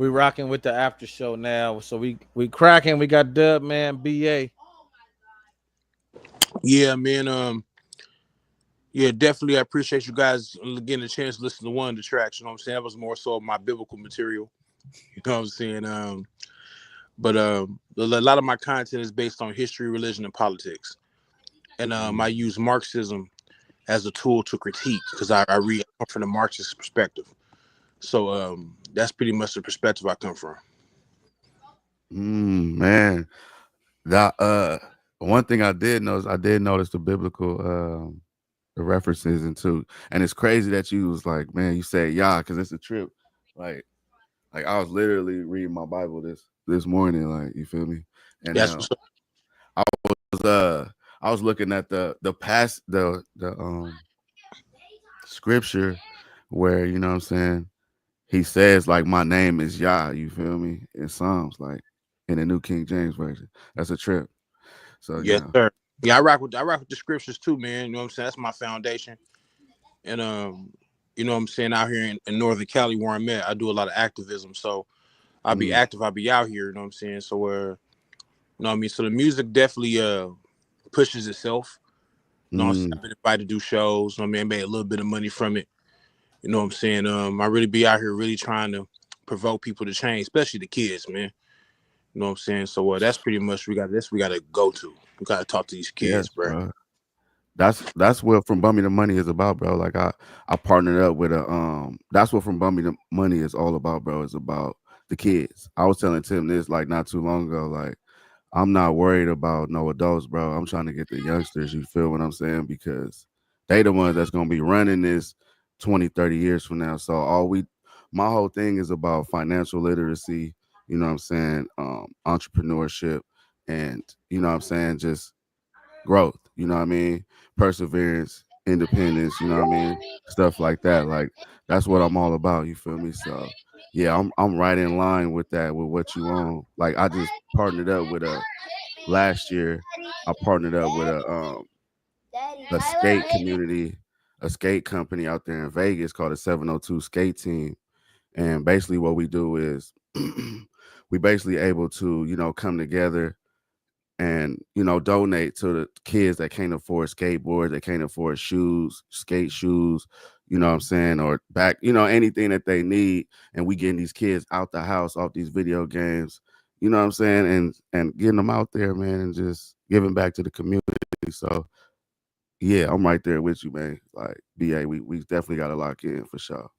We rocking with the after show now. So we cracking. We got Dub man, BA. Yeah, man. Yeah, definitely. I appreciate you guys getting a chance to listen to one of the tracks. You know what I'm saying? That was more so my biblical material. You know what I'm saying? But a lot of my content is based on history, religion, and politics. And I Mm. use Marxism as a tool to critique because I read from the Marxist perspective. So that's pretty much the perspective I come from. Man, that one thing I did notice, I did notice the biblical the references into, and it's crazy that you was like, man, you said yeah, because it's a trip. Like, like I was literally reading my Bible this morning, like you feel me, and That's what's up. I was I was looking at the past the scripture where you know what I'm saying he says like my name is Yah, you feel me, in Psalms, like in the New King James version. That's a trip. So Yes, yeah. sir. Yeah, I rock with the scriptures too, man. You know what I'm saying? That's my foundation. And you know what I'm saying, out here in Northern Cali where I'm at, I do a lot of activism. So I'll be Mm, active, I'll be out here, you know what I'm saying? So you know what I mean? So the music definitely pushes itself. You know what I'm saying? mm, I've been invited to do shows, you know what I mean, made a little bit of money from it. You know what I'm saying? I really be out here really trying to provoke people to change, especially the kids, man. You know what I'm saying? So that's pretty much we gotta go to. We gotta talk to these yes, kids, bro. bro. That's what From Bummy to Money is about, bro. Like I partnered up with a that's what From Bummy to Money is all about, bro. It's about the kids. I was telling Tim this like not too long ago. Like I'm not worried about no adults, bro. I'm trying to get the youngsters, you feel what I'm saying? Because they the ones that's gonna be running this 20, 30 years from now. So my whole thing is about financial literacy, you know what I'm saying, entrepreneurship and you know what I'm saying, just growth, you know what I mean? Perseverance, independence, you know what I mean? Stuff like that. Like that's what I'm all about, you feel me? So yeah, I'm right in line with that, with what you own. Like I just partnered up with a last year, I partnered up with a skate community, a skate company out there in Vegas called the 702 Skate Team. And basically what we do is we basically able to, you know, come together and you know donate to the kids that can't afford skateboards, that can't afford shoes, skate shoes, you know what I'm saying, or back, you know, anything that they need, and we getting these kids out the house off these video games, you know what I'm saying, and getting them out there, man, and just giving back to the community. So yeah, I'm right there with you, man. Like BA, we definitely got to lock in for sure.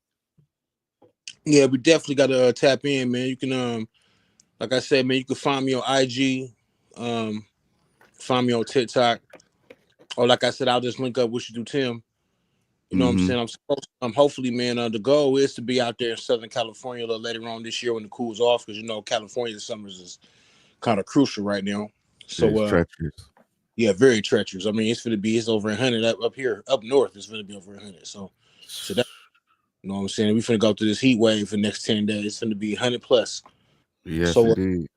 Yeah, we definitely gotta tap in, man. You can like I said, man, you can find me on IG, um, find me on TikTok, or like I said, I'll just link up with you through Tim. You know what I'm Mm-hmm. saying? Hopefully, man. The goal is to be out there in Southern California a little later on this year when it cools off, because you know California summers is kind of crucial right now. So It's treacherous. yeah, very treacherous. I mean, it's over 100 up here, up north. It's gonna be over 100. So that, you know what I'm saying? We finna go through this heat wave for the next 10 days. It's gonna be 100 plus. Yes, So indeed.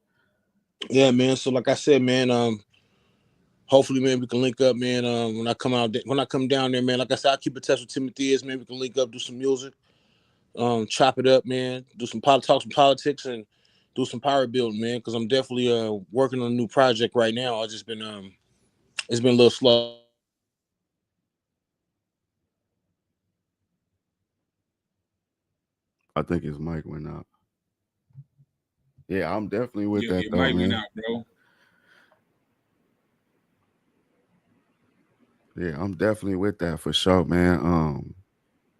yeah, man. So like I said, man, hopefully, man, we can link up, man. When I come down there, man, like I said, I'll keep in touch with Timothy. Is man, we can link up, do some music, chop it up, man, do talk some politics, and do some power building, man. Because I'm definitely working on a new project right now. I just been it's been a little slow. I think his mic went out. Yeah, I'm definitely with Yeah, that it though, might went man. out, bro. Yeah, I'm definitely with that for sure, man.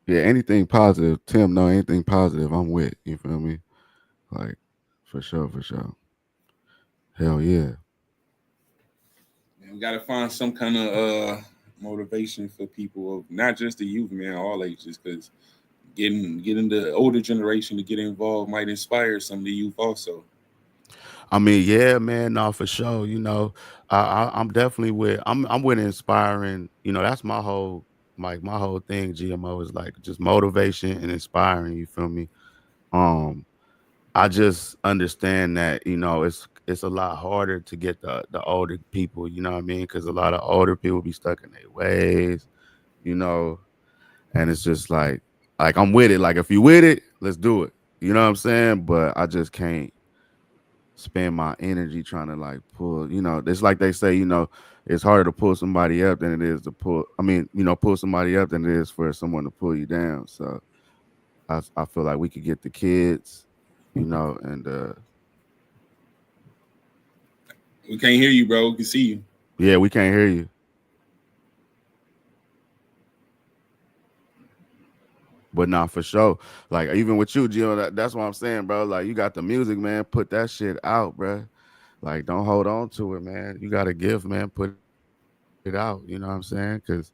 Yeah, anything positive, Tim. No, anything positive, I'm with. You feel me? Like, for sure, for sure. Hell yeah. Man, we gotta find some kind of motivation for people of not just the youth, man, all ages, because getting the older generation to get involved might inspire some of the youth also. I mean, yeah, man. No, for sure. You know, I'm definitely with. I'm with inspiring. You know, that's my whole my whole thing. GMO is like just motivation and inspiring. You feel me? Um, I just understand that you know it's a lot harder to get the older people. You know what I mean? Because a lot of older people be stuck in their ways. You know, and it's just like I'm with it. Like if you with it, let's do it. You know what I'm saying? But I just can't spend my energy trying to like pull, it's like they say, it's harder to pull somebody up than it is to pull somebody up than it is for someone to pull you down. So I feel like we could get the kids, and we can't hear you, bro. We can see you. Yeah, we can't hear you. But not for sure. Like even with you, Gio, that's what I'm saying, bro. Like you got the music, man. Put that shit out, bro. Like don't hold on to it, man. You got to give, man. Put it out. You know what I'm saying? Because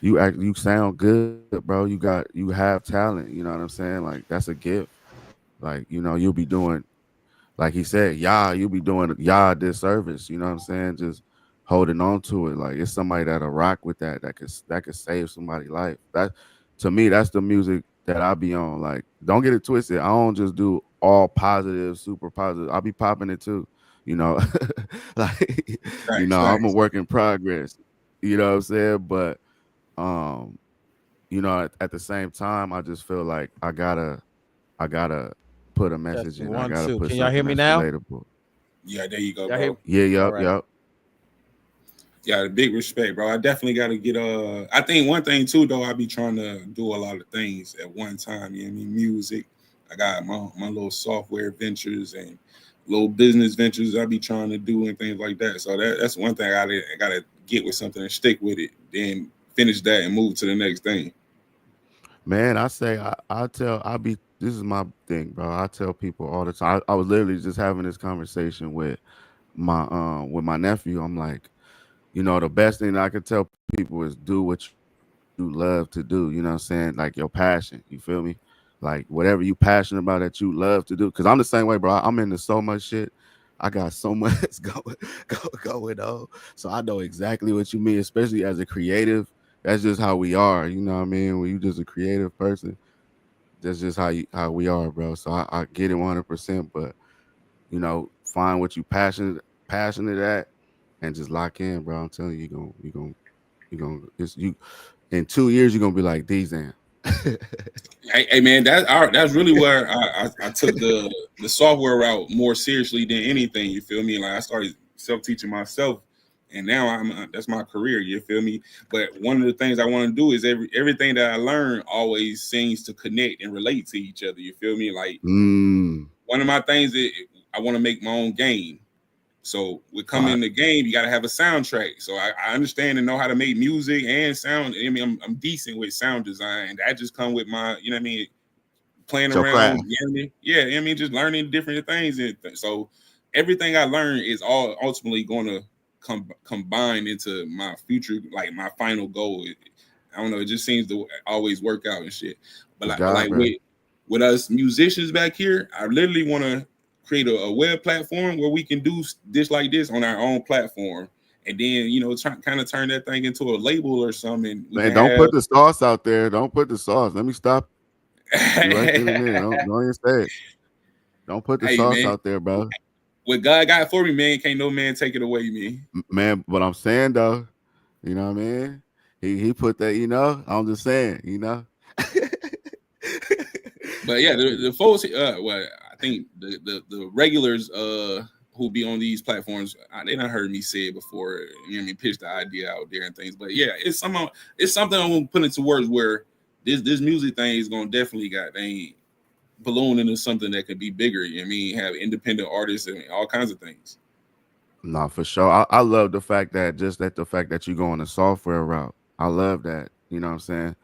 you sound good, bro. You have talent. You know what I'm saying? Like that's a gift. Like you'll be doing, like he said, you'll be doing a disservice. You know what I'm saying? Just holding on to it. Like it's somebody that'll rock with that could save somebody's life. That to me, that's the music that I be on. Like, don't get it twisted. I don't just do all positive, super positive. I'll be popping it too. Like I'm a work in progress. You know what I'm saying? But at the same time, I just feel like I gotta put a message in. I gotta put. Can y'all hear me now? Relatable. Yeah, there you go, bro. Yep. Yeah, big respect, bro. I definitely got to get I think one thing too, though, I be trying to do a lot of things at one time. You know what I mean? Music. I got my little software ventures and little business ventures I be trying to do and things like that. So that's one thing I gotta get with something and stick with it. Then finish that and move to the next thing. Man, I say this is my thing, bro. I tell people all the time. I was literally just having this conversation with my nephew. I'm like, the best thing that I could tell people is do what you love to do. You know what I'm saying? Like your passion. You feel me? Like whatever you passionate about that you love to do. Cause I'm the same way, bro. I'm into so much shit. I got so much going on. So I know exactly what you mean, especially as a creative. That's just how we are. You know what I mean? When you just a creative person, that's just how we are, bro. So I get it 100%. But find what you passionate at. And just lock in, bro. I'm telling you, you're gonna in 2 years, you're gonna be like D-Zan. Hey man, that's really where I took the software route more seriously than anything. You feel me? Like I started self-teaching myself, and now that's my career. You feel me? But one of the things I want to do is everything that I learn always seems to connect and relate to each other. You feel me? Like one of my things is I want to make my own game. So with coming in the game, you got to have a soundtrack. So I understand and know how to make music and sound. I mean, I'm decent with sound design. That just come with my, you know what I mean, playing around. Just learning different things. So everything I learned is all ultimately going to combine into my future, like my final goal. I don't know. It just seems to always work out and shit. But with us musicians back here, I literally want to create a web platform where we can do this like this on our own platform, and then kind of turn that thing into a label or something. Man, don't put the sauce out there. Don't put the sauce. Let me stop. Right don't even say it. Don't put the sauce out there, bro. What God got for me, man, can't no man take it away, man. Man, what I'm saying though, you know what I mean? He put that. I'm just saying, But yeah, the folks. I think the regulars who be on these platforms, they done heard me say it before. You know what I mean? Pitch the idea out there and things. But yeah, it's something I'm gonna put into words where this music thing is gonna definitely balloon into something that could be bigger. You know what I mean? Have independent artists and all kinds of things. No, for sure. I love the fact that you go on the software route. I love that. You know what I'm saying?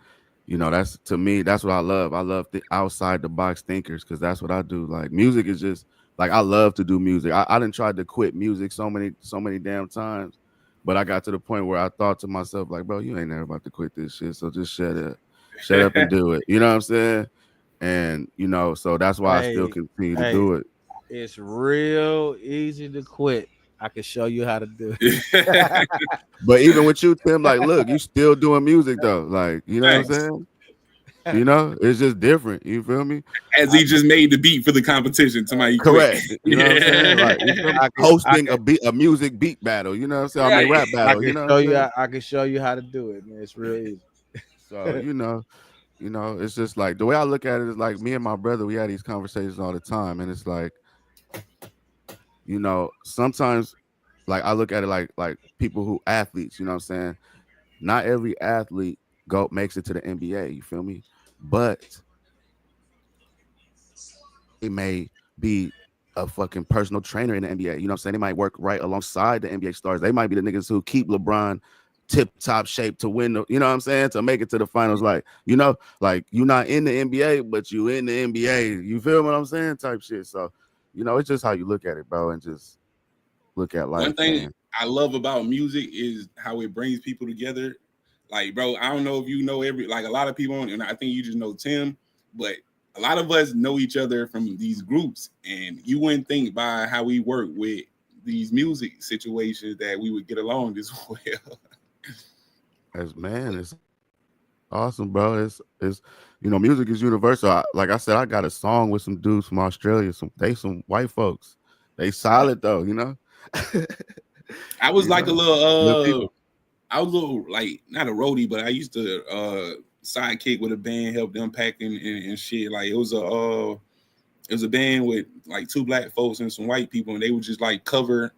That's to me, that's what I love. I love the outside the box thinkers because that's what I do. Like music is just like I love to do music. I didn't try to quit music so many damn times, but I got to the point where I thought to myself, like, bro, you ain't never about to quit this shit. So just shut up and do it. You know what I'm saying? And so that's why I still continue to do it. It's real easy to quit. I can show you how to do it. But even with you, Tim, like, look, you still doing music though. Like, you know what I'm saying? It's just different. You feel me? As he just made the beat for the competition. Correct. You know what I'm saying? Like hosting a music beat battle. You know what I'm saying? I mean, rap battle. I can show you how to do it, man. It's real easy. So you know, it's just like the way I look at it is like me and my brother, we had these conversations all the time, and it's like, you know, sometimes like I look at it like people who athletes, you know what I'm saying? Not every athlete makes it to the NBA, you feel me? But they may be a fucking personal trainer in the NBA. You know what I'm saying? They might work right alongside the NBA stars. They might be the niggas who keep LeBron tip top shape to win the, you know what I'm saying? To make it to the finals. Like, you know, like you're not in the NBA, but you in the NBA. You feel what I'm saying? Type shit. So, you know, it's just how you look at it, bro, and just look at life. One thing man. I love about music is how it brings people together. Like, bro, I don't know if you know like a lot of people, and I think you just know Tim, but a lot of us know each other from these groups, and you wouldn't think by how we work with these music situations that we would get along this well. It's awesome, bro. It's you know, music is universal. Like I said, I got a song with some dudes from Australia. Some white folks. They solid though, you know. I was you like know? a little I was a little like not a roadie, but I used to sidekick with a band, help them packing and shit. Like it was a band with like 2 black folks and some white people, and they would just like cover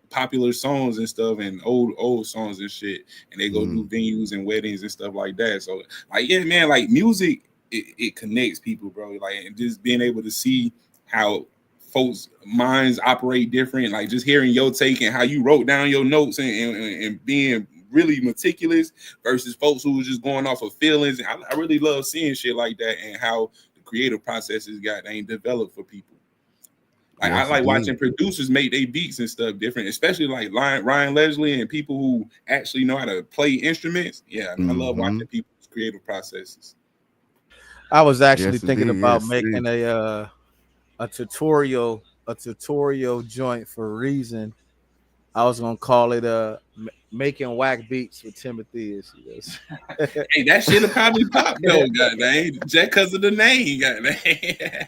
popular songs and stuff and old songs and shit, and they go do venues and weddings and stuff like that. So like, yeah, man, like music, it connects people, bro. Like, and just being able to see how folks' minds operate different, like just hearing your take and how you wrote down your notes and being really meticulous versus folks who was just going off of feelings. I really love seeing shit like that and how the creative processes ain't developed for people. Like, yes, I like watching producers make their beats and stuff different, especially like Ryan Leslie and people who actually know how to play instruments. Yeah, I love watching people's creative processes. I was actually thinking about making a tutorial joint for Reason. I was gonna call it making whack beats with Timothy. Hey, that shit will probably pop though, goddamn, just because of the name, goddamn.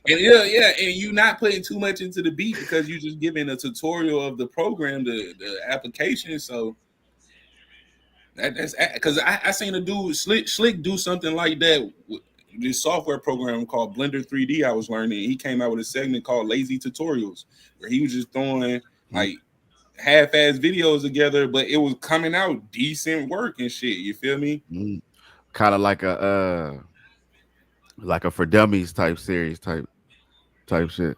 And yeah, and you not putting too much into the beat because you just giving a tutorial of the program, the application. So that's because I seen a dude Slick do something like that with this software program called Blender 3D. I was learning. He came out with a segment called Lazy Tutorials, where he was just throwing like half-ass videos together, but it was coming out decent work and shit. You feel me? Kind of like a For Dummies type series type shit.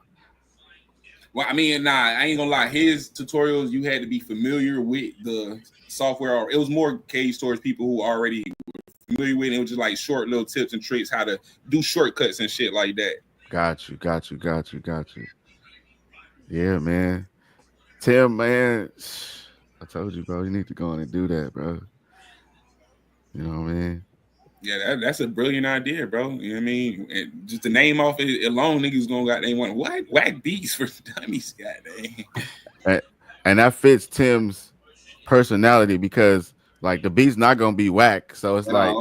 Well, I mean, I ain't gonna lie. His tutorials, you had to be familiar with the software, or it was more caged towards people who already were familiar with it. It was just like short little tips and tricks how to do shortcuts and shit like that. Got you. Yeah, man. Tim, man, I told you, bro. You need to go on and do that, bro. You know what I mean? Yeah, that's a brilliant idea, bro. You know what I mean? And just the name off it alone, niggas gonna they want whack beats for dummies, goddamn. And that fits Tim's personality because like the beat's not gonna be whack, so it's like,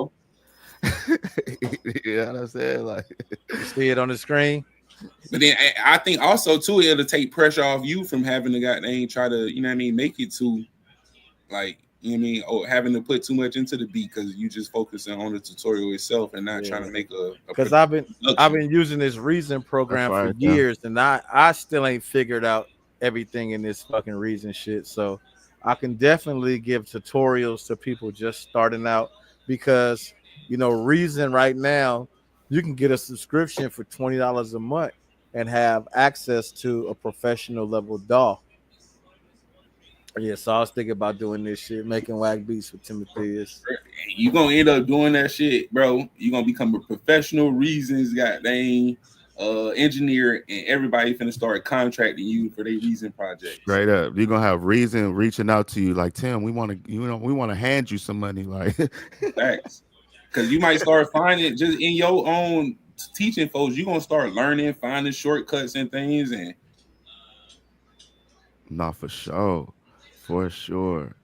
you know what I'm saying? Like, you see it on the screen. But then I think also too, it'll take pressure off you from having to goddamn try to, you know what I mean, make it to like, you know what I mean, or having to put too much into the beat because you just focusing on the tutorial itself and not trying to make a because I've been using this Reason program for years, and I still ain't figured out everything in this fucking Reason shit. So I can definitely give tutorials to people just starting out because, you know, Reason right now, you can get a subscription for $20 a month and have access to a professional level DAW. Yeah, so I was thinking about doing this shit, making whack beats with Timothy. You gonna end up doing that shit, bro. You gonna become a professional Reasons goddamn engineer, and everybody finna start contracting you for their Reason projects. Straight up, you're gonna have Reason reaching out to you like, Tim, we want to hand you some money, like. Facts. Because you might start finding just in your own teaching folks, you're gonna start learning, finding shortcuts and things, and not for sure. For sure.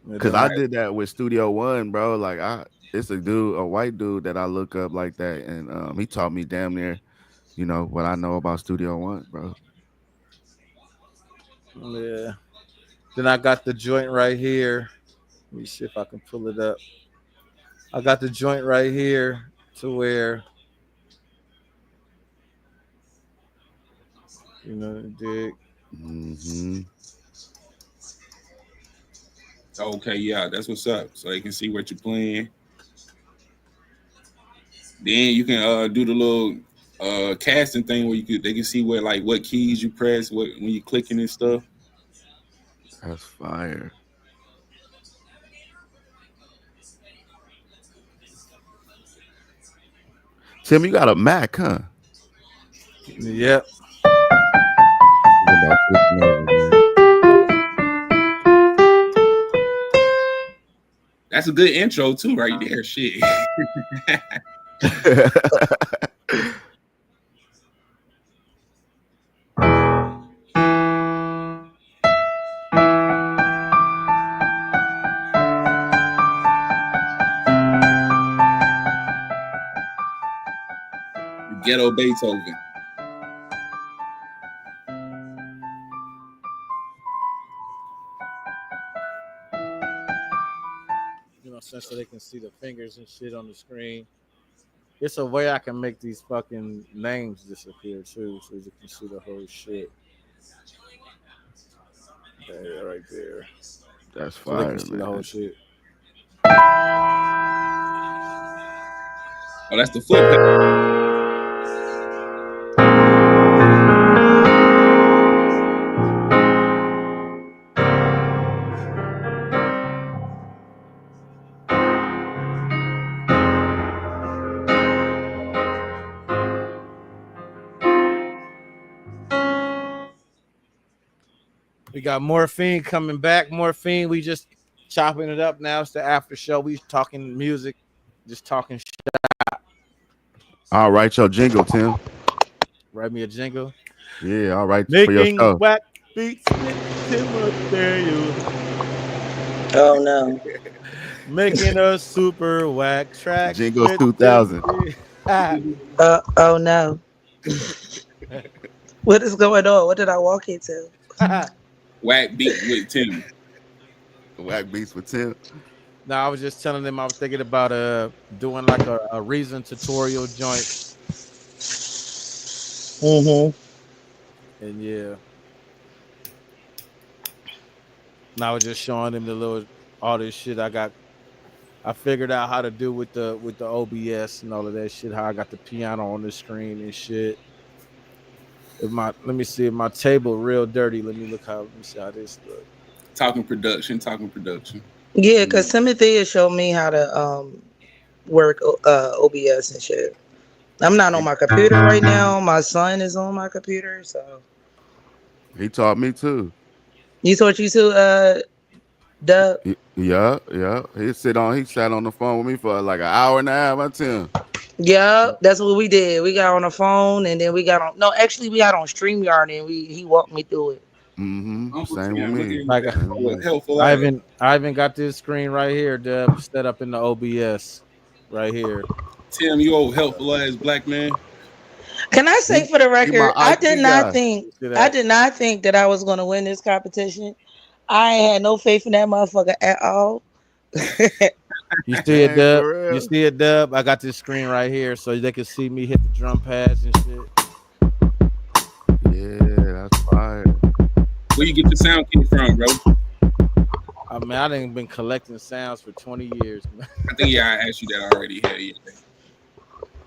Because I did that with Studio One, bro. Like it's a white dude that I look up like that. And he taught me damn near, you know, what I know about Studio One, bro. Yeah. Then I got the joint right here. Let me see if I can pull it up. I got the joint right here to where you know, dig. Mm-hmm. Okay, yeah, that's what's up. So they can see what you're playing. Then you can do the little casting thing where they can see what keys you press, when you're clicking and stuff. That's fire. Tim, you got a Mac, huh? Yep. About switching over, man. That's a good intro too, right there. Shit. Ghetto Beethoven. You know, so they can see the fingers and shit on the screen. It's a way I can make these fucking names disappear too, so you can see the whole shit. There, right there. That's So they fire, can see man. the whole shit. Oh, that's the foot. We got Morphine coming back. Morphine, we just chopping it up now. It's the after show. We talking music, just talking shit. All right, your jingle, Tim. Write me a jingle. Yeah, all right. For your Making show. whack beats with Timothy. Oh no. Making a super whack track. Jingles with 2000. Timothy. Oh no. What is going on? What did I walk into? Whack beat with Tim. Whack beats with Tim. No, I was just telling them I was thinking about doing like a Reason tutorial joint. Mm-hmm. And yeah. And I was just showing them all this shit I figured out how to do with the OBS and all of that shit, how I got the piano on the screen and shit. Let me see if my table real dirty. Let me see how this look. Talking production. Yeah, because Timothy has showed me how to work OBS and shit. I'm not on my computer right now. My son is on my computer, so he taught me too. You taught you too, Dub? Yeah. He sat on the phone with me for like an hour and a half. I tell him. Yeah, that's what we did. We got on the phone and then we got on StreamYard and he walked me through it. Mm-hmm. Same with me. Like helpful. I even got this screen right here, Deb, set up in the OBS right here. Tim, you old helpful ass black man. Can I say for the record, I did not guy. think that I was gonna win this competition. I had no faith in that motherfucker at all. You see it, Dub? You see it, Dub? I got this screen right here so they can see me hit the drum pads and shit. Yeah, that's fire. Where you get the sound kit from, bro? I mean, I done been collecting sounds for 20 years. I think I asked you that already. Hell yeah.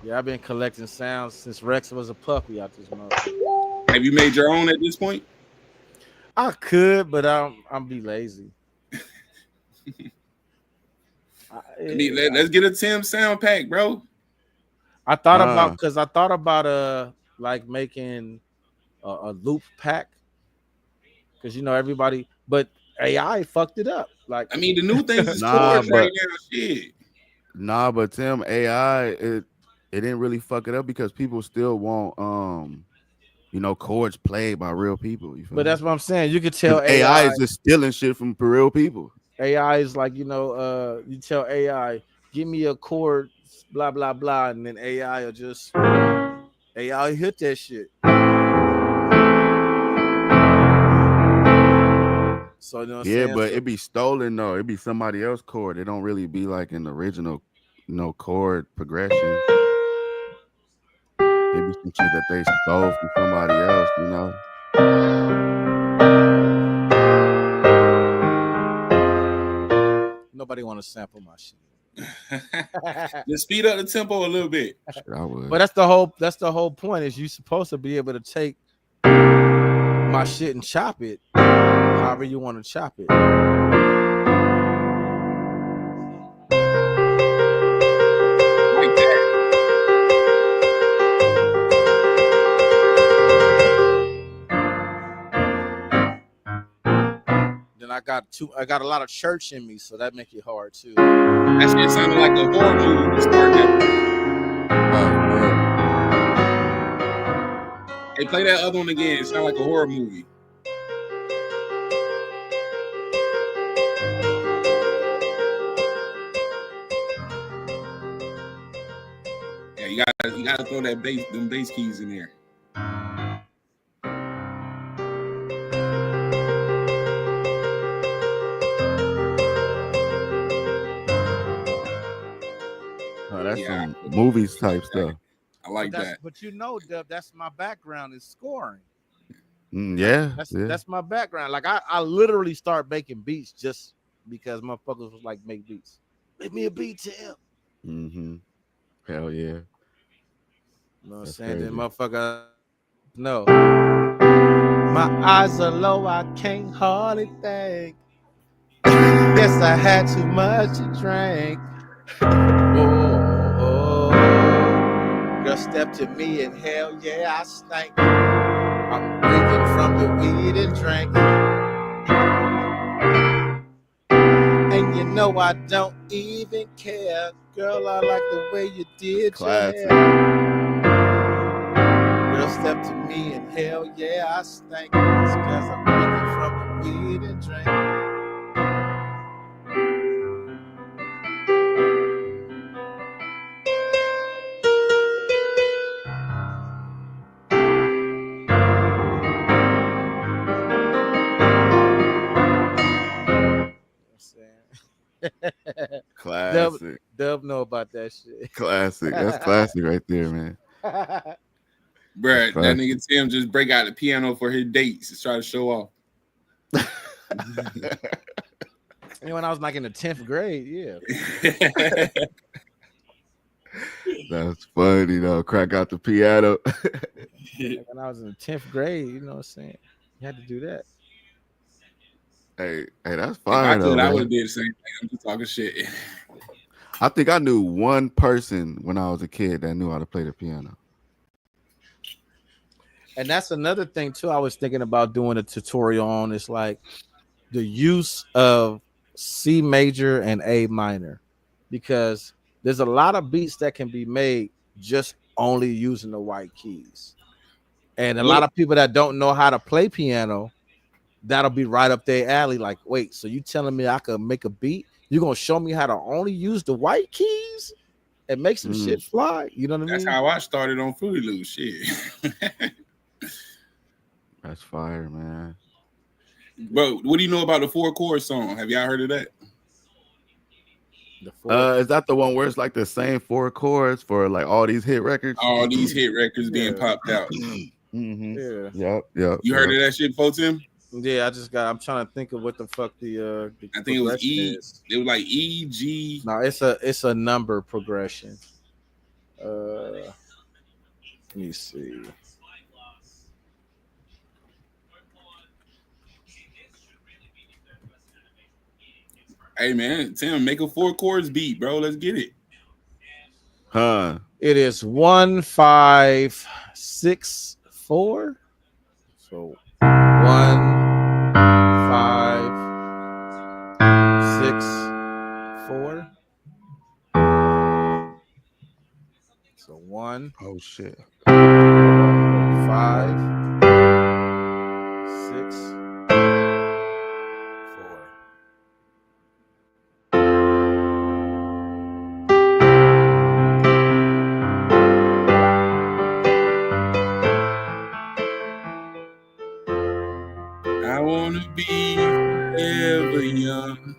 Yeah, I've been collecting sounds since Rex was a puppy out this month. Have you made your own at this point? I could, but I'm be lazy. Let's get a Tim sound pack, bro. I thought about like making a loop pack because everybody, but AI fucked it up. Like I mean, the new things is chords right now. Shit. Nah, but Tim, AI it didn't really fuck it up because people still want chords played by real people. You feel but that's what I'm saying. You could tell AI is just stealing shit from real people. AI is like, you tell AI, give me a chord, blah, blah, blah. And then AI hit that shit. So, but it'd be stolen though. It'd be somebody else's chord. It don't really be like an original chord progression. Maybe some shit that they stole from somebody else, you know. Nobody want to sample my shit. Just speed up the tempo a little bit. Shit, I would. But that's the whole point. Is you supposed to be able to take my shit and chop it however you want to chop it. Like that. Then I got a lot of church in me, so that make it hard too. That shit sounded like a horror movie to start that. Hey, play that other one again. It sounds like a horror movie. Yeah, you gotta throw them bass keys in there. Oh, that's some movies type stuff. I like that. But you know, Dub, that's my background is scoring. That's my background. Like I literally start making beats just because motherfuckers was like, make beats. Make me a beat, Tim. Mm-hmm. Hell yeah. You know what I'm saying? Crazy. Then motherfucker, no. My eyes are low, I can't hardly think. Guess I had too much to drink. Oh, girl, step to me and hell yeah, I stank. I'm drinking from the weed and drink. And you know I don't even care. Girl, I like the way you did Classic. your hair. Girl, step to me and hell yeah, I stank. It's cause I'm drinking from the weed and drink. Classic. Dub know about that shit. Classic. That's classic right there, man. Bruh, that nigga Tim just break out the piano for his dates to try to show off. And when I was like in the 10th grade, yeah. That's funny though. Crack out the piano. Like when I was in the 10th grade, you know what I'm saying? You had to do that. Hey, that's fine. I would have did the same thing. I'm just talking shit. I think I knew one person when I was a kid that knew how to play the piano. And that's another thing too. I was thinking about doing a tutorial on. It's like the use of C major and A minor, because there's a lot of beats that can be made just only using the white keys. And a lot of people that don't know how to play piano, that'll be right up their alley. Like, wait, so you telling me I could make a beat? You're gonna show me how to only use the white keys and make some shit fly? You know what I mean? That's how I started on Fruity Loops. Shit. That's fire, man. Bro, what do you know about the 4 chord song? Have y'all heard of that? Is that the one where it's like the same 4 chords for like all these hit records? All these hit records being popped out. Mm-hmm. Yeah. Yep. You heard of that shit before, Tim? Yeah, I'm trying to think of what the fuck the I think it was E. is. It was like E, G. No, it's a number progression. Let me see. Hey man, Tim, make a 4 chords beat, bro. Let's get it. Huh. It is 1 5 6 4. So 1 5 6 4. So 1. Oh shit. 5 6 4. I wanna be forever young.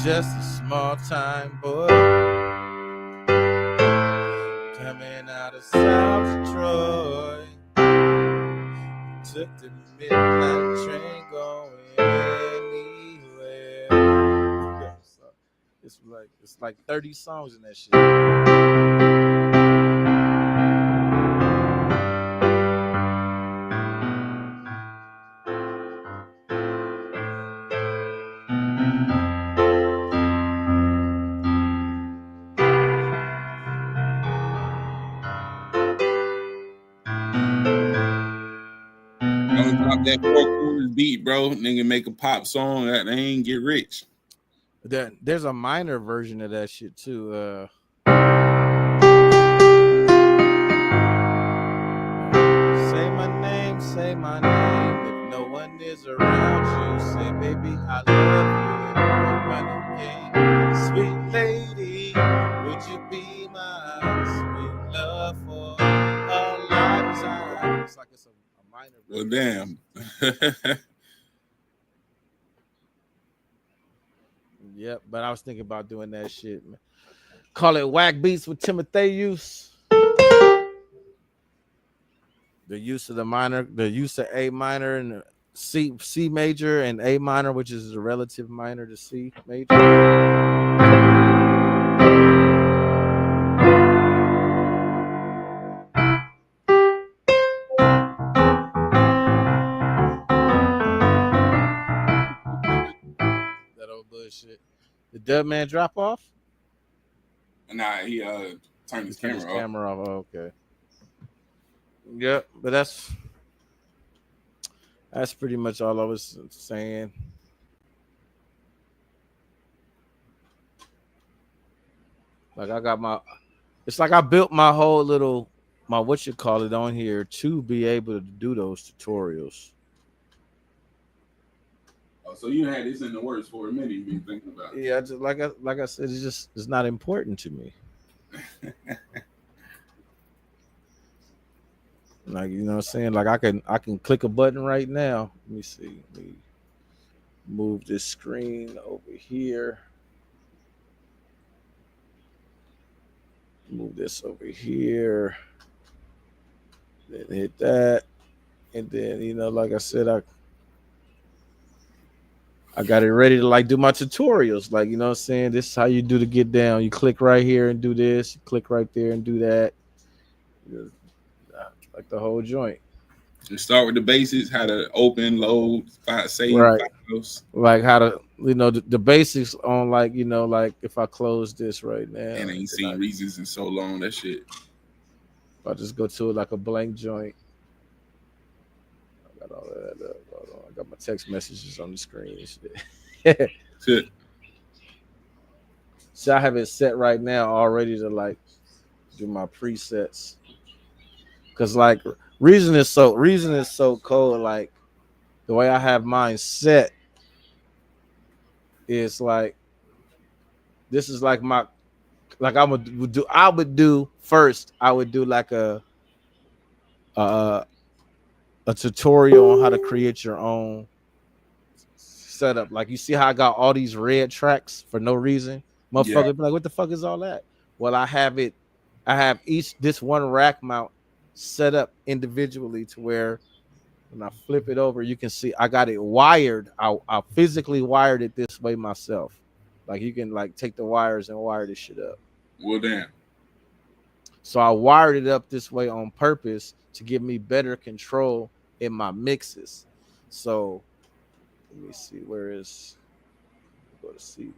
just a small time boy coming out of South Troy. Took the midnight train going anywhere. So it's like 30 songs in that shit. Don't drop that 4 chords beat, bro. Nigga make a pop song that they ain't get rich. There's a minor version of that shit too. Say my name. If no one is around you, say, baby, I love you. Sweet lady, would you be my sweet love for a lifetime? It's like it's a minor version. Well, damn. Yep, but I was thinking about doing that shit, man. Call it Whack Beats with Timotheus. The use of the minor, the use of A minor and C major and A minor, which is the relative minor to C major. That old bullshit. Did Dub Man drop off? Nah, he turned his camera off. Oh, okay. Yep, but that's pretty much all I was saying. Like it's like I built my whole little what you call it on here to be able to do those tutorials. Oh, so you had this in the works for a minute. You've been thinking about it. Yeah, just like I said, it's not important to me. Like, you know what I'm saying? Like I can click a button right now. Let me see. Let me move this screen over here. Move this over here. Then hit that. And then, you know, like I said, I got it ready to like do my tutorials. Like, you know what I'm saying? This is how you do the get down. You click right here and do this. You click right there and do that. Like the whole joint. Just start with the basics, how to open, load, save right. files. Like how to, you know, the basics on, like, you know, like if I close this right now. And I ain't seen Reasons in so long, that shit. If I just go to it like a blank joint. I got all that up. Hold on. I got my text messages on the screen and shit. So I have it set right now already to like do my presets. Cause like Reason is so cold. Like the way I have mine set is like, this is like my, like I would do first. I would do like a tutorial on how to create your own setup. Like, you see how I got all these red tracks for no reason? Motherfucker be like, what the fuck is all that? Well, I have this one rack mount set up individually to where when I flip it over, you can see I got it wired. I physically wired it this way myself. Like, you can like take the wires and wire this shit up. Well, damn. So I wired it up this way on purpose to give me better control in my mixes. So let me see, where is, go to see.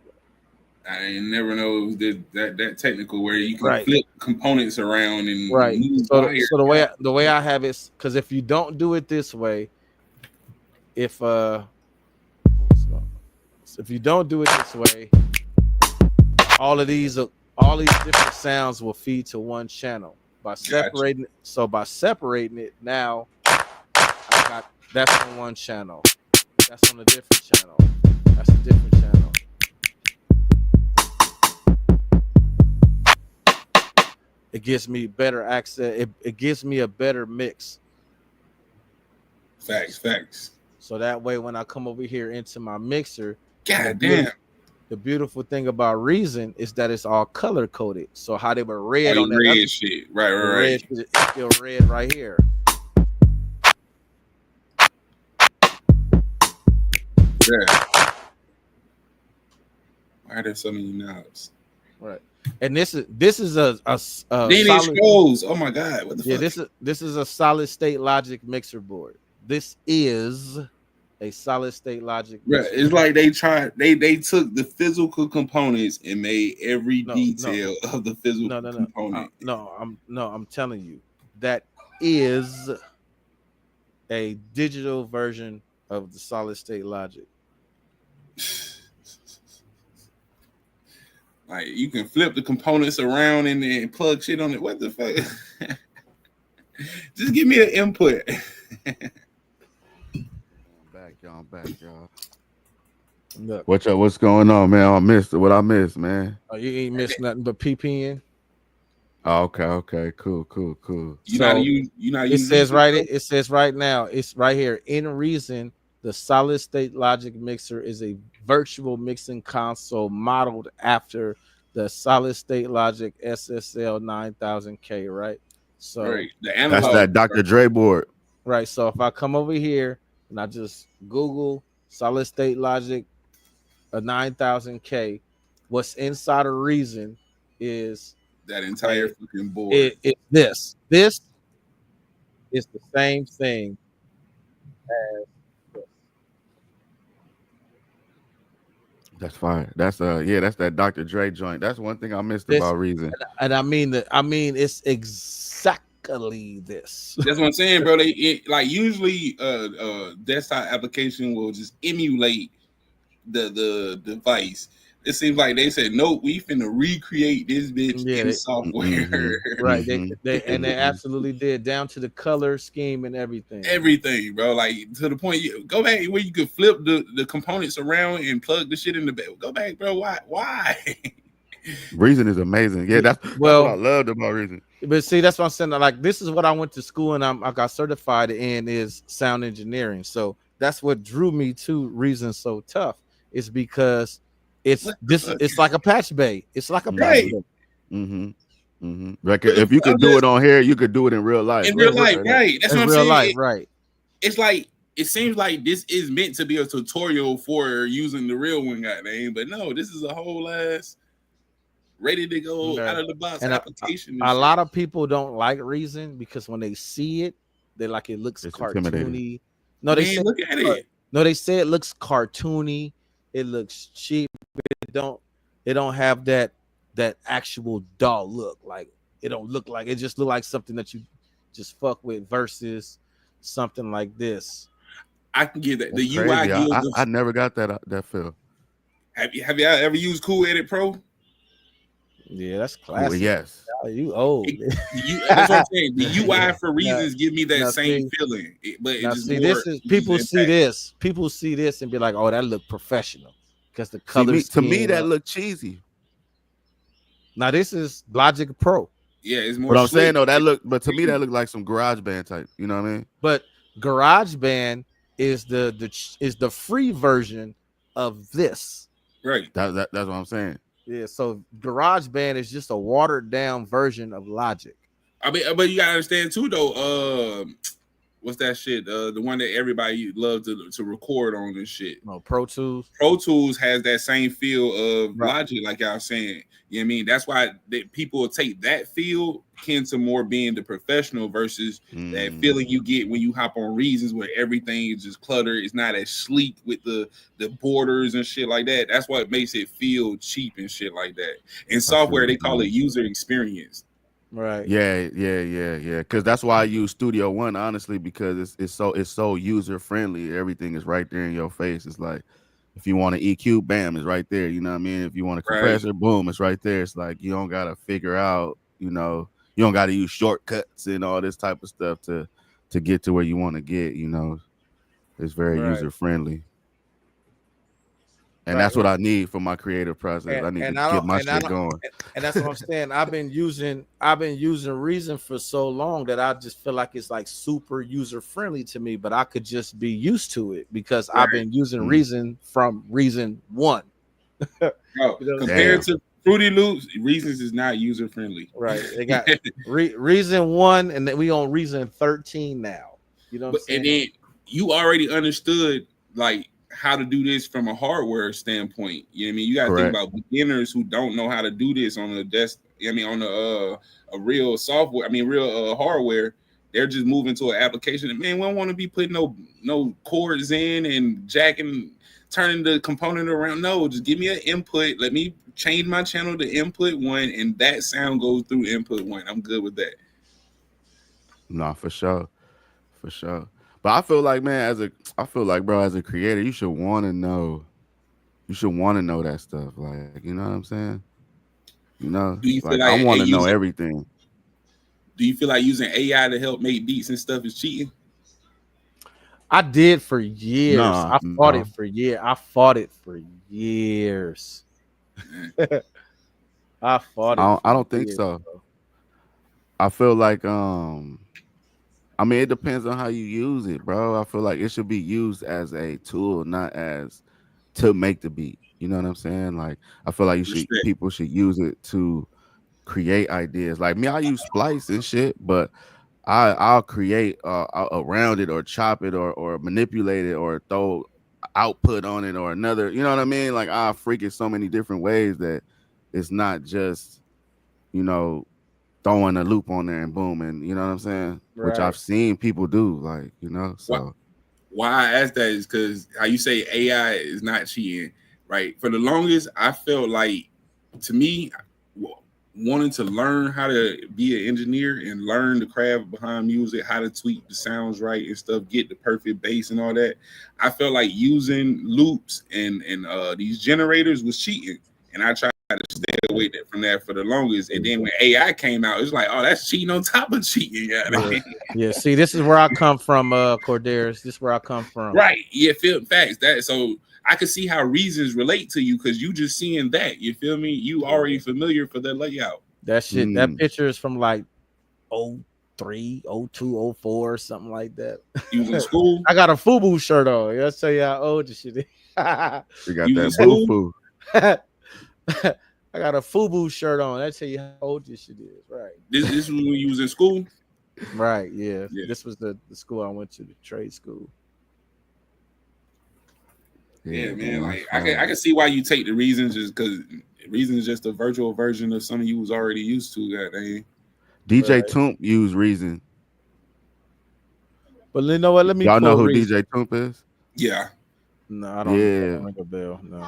I ain't never know that technical where you can flip components around and So the way I have it, because if you don't do it this way, if you don't do it this way, all these different sounds will feed to one channel. By separating it, now I got that's on one channel. That's on a different channel. That's a different channel. It gives me better access. It gives me a better mix. Facts. So that way, when I come over here into my mixer, God damn, the beautiful thing about Reason is that it's all color coded. So how they were red Like on that red other shit. Right. red, it's still red right here. Yeah. Why are there so many knobs? Right. And this is a then solid, it shows. Oh my god! What the fuck? This is a solid state Logic mixer board. This is a solid state Logic. Right. It's like they took the physical components and made every detail of the physical component. I'm telling you, that is a digital version of the solid state Logic. Like you can flip the components around and then plug shit on it. What the fuck? Just give me an input. I'm back, y'all. Look. What's going on, man? I missed what I missed, man. Oh, you ain't missed nothing but PPN. Oh, okay, cool. It says right now, it's right here. In Reason, the solid state Logic mixer is a virtual mixing console modeled after the solid state Logic SSL 9000K, right? So right. That's that Dr. Dre board. Right. So if I come over here and I just Google solid state Logic a 9000K, what's inside of Reason is that entire fucking board. This is the same thing as this. That's fine. That's that's that Dr. Dre joint. That's one thing I missed about Reason. And I mean it's exactly this. That's what I'm saying, bro. Like usually desktop application will just emulate the device. It seems like they said, no, we finna recreate this bitch in software. Right. They absolutely did, down to the color scheme and everything. Everything, bro. Like to the point you go back where you could flip the components around and plug the shit in the back. Go back, bro. Why? Reason is amazing. Yeah, that's what I loved about Reason. But see, that's what I'm saying. Like, this is what I went to school and I got certified in is sound engineering. So that's what drew me to Reason so tough. Is because it's like a patch bay. It's like a patch bay. Like if you could do it on here, you could do it in real life. In real life, right? That's what I'm saying. Life, right? It's like it seems like this is meant to be a tutorial for using the real one, goddamn. But no, this is a whole ass ready to go out of the box application. A lot of people don't like Reason because when they see it, they like it looks cartoony. No, they say, look at it. No, they say it looks cartoony. It looks cheap. It don't have that actual doll look. Like it don't look like it. Just look like something that you just fuck with versus something like this. I can get that. The UI. I never got that feel. Have you ever used Cool Edit Pro? Yeah, that's classic. Well, yes. You old. That's what I'm saying. The UI for Reasons give me that same feeling. But now, see, this is people see this. People see this and be like, "Oh, that look professional," because the colors. To me, that look cheesy. Now this is Logic Pro. Yeah, it's more. But I'm saying though, but to me that looked like some GarageBand type. You know what I mean? But GarageBand is the free version of this. Right. That's what I'm saying. Yeah, so GarageBand is just a watered down version of Logic. I mean, but you gotta understand too, though. What's that shit? The one that everybody loves to record on and shit. No, Pro Tools. Pro Tools has that same feel of Logic, like y'all saying. You know what I mean? That's why people will take that feel akin to more being the professional versus that feeling you get when you hop on Reasons where everything is just cluttered. It's not as sleek with the borders and shit like that. That's what makes it feel cheap and shit like that. In software, they call it user experience. Right. Yeah. Because that's why I use Studio One, honestly, because it's so user friendly. Everything is right there in your face. It's like if you want an EQ, bam, it's right there. You know what I mean? If you want a compressor, boom, it's right there. It's like you don't gotta figure out, you don't gotta use shortcuts and all this type of stuff to get to where you want to get. It's very user friendly. And that's what I need for my creative process. I need to get my shit going. And that's what I'm saying. I've been using Reason for so long that I just feel like it's like super user friendly to me, but I could just be used to it because I've been using Reason from Reason 1. Bro, You know, compared to Fruity Loops, Reasons is not user friendly. right? They got Reason 1, and then we on Reason 13 now. You know what I'm saying? And then you already understood like how to do this from a hardware standpoint. You know what I mean? You got to think about beginners who don't know how to do this on a desk. I mean, on a real software. I mean, real hardware. They're just moving to an application. And man, we don't want to be putting no cords in and jacking, turning the component around. No, just give me an input. Let me change my channel to input 1, and that sound goes through input 1. I'm good with that. No, for sure. For sure. But I feel like, man, bro, as a creator, you should want to know. You should want to know that stuff. Like, you know what I'm saying? You know, do you feel like I want to know using, everything. Do you feel like using AI to help make beats and stuff is cheating? I did for years. I fought it for years. I fought it for years. I fought it. I don't think so. Bro. I feel like I mean, it depends on how you use it, bro. I feel like it should be used as a tool, not as to make the beat. You know what I'm saying? Like, I feel like people should use it to create ideas. Like me, I use Splice and shit, but I'll create around it or chop it or manipulate it or throw output on it or another. You know what I mean? Like I freak it so many different ways that it's not just, you know, throwing a loop on there and boom, and you know what I'm saying? Right. Which I've seen people do, like, you know. So why I asked that is because how you say AI is not cheating, right? For the longest, I felt like, to me, wanting to learn how to be an engineer and learn the craft behind music, how to tweak the sounds right and stuff, get the perfect bass and all that. I felt like using loops and these generators was cheating, and I tried to stay away from that for the longest. And then when AI came out, it's like, oh, that's cheating on top of cheating. Yeah. See, this is where I come from, Corderis. This is where I come from. Right. Yeah. Facts. That so I can see how Reasons relate to you because you just seeing that. You feel me? You already familiar for the layout. That shit. That picture is from like 03, 02, 04, something like that. You was in school? I got a FUBU shirt on. Let's tell you how old this shit is. You got that FUBU. I got a FUBU shirt on. That tell you how old this shit is, right? This was when you was in school, right? Yeah. This was the school I went to, the trade school. Yeah, man. Like I can see why you take the Reasons, just because Reasons is just a virtual version of something you was already used to. That DJ Toomp used Reason. But you know what? Let me. Y'all know who DJ Toomp is? Yeah. No, I don't. Yeah. Ring a bell. No.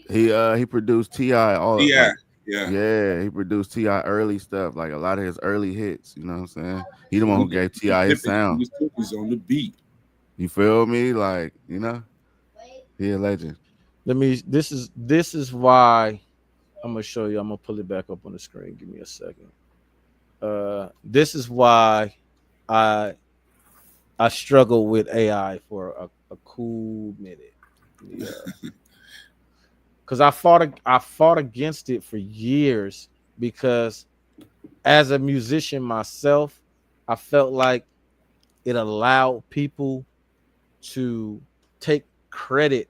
He produced T.I. all. Yeah. Like, yeah. He produced T.I. early stuff, like a lot of his early hits. You know what I'm saying? He the one who gave T.I. his sound. He was on the beat. You feel me? Like, you know, he a legend. This is why I'm gonna show you. I'm gonna pull it back up on the screen. Give me a second. This is why I struggled with AI for a cool minute. Yeah. Because I fought against it for years because as a musician myself, I felt like it allowed people to take credit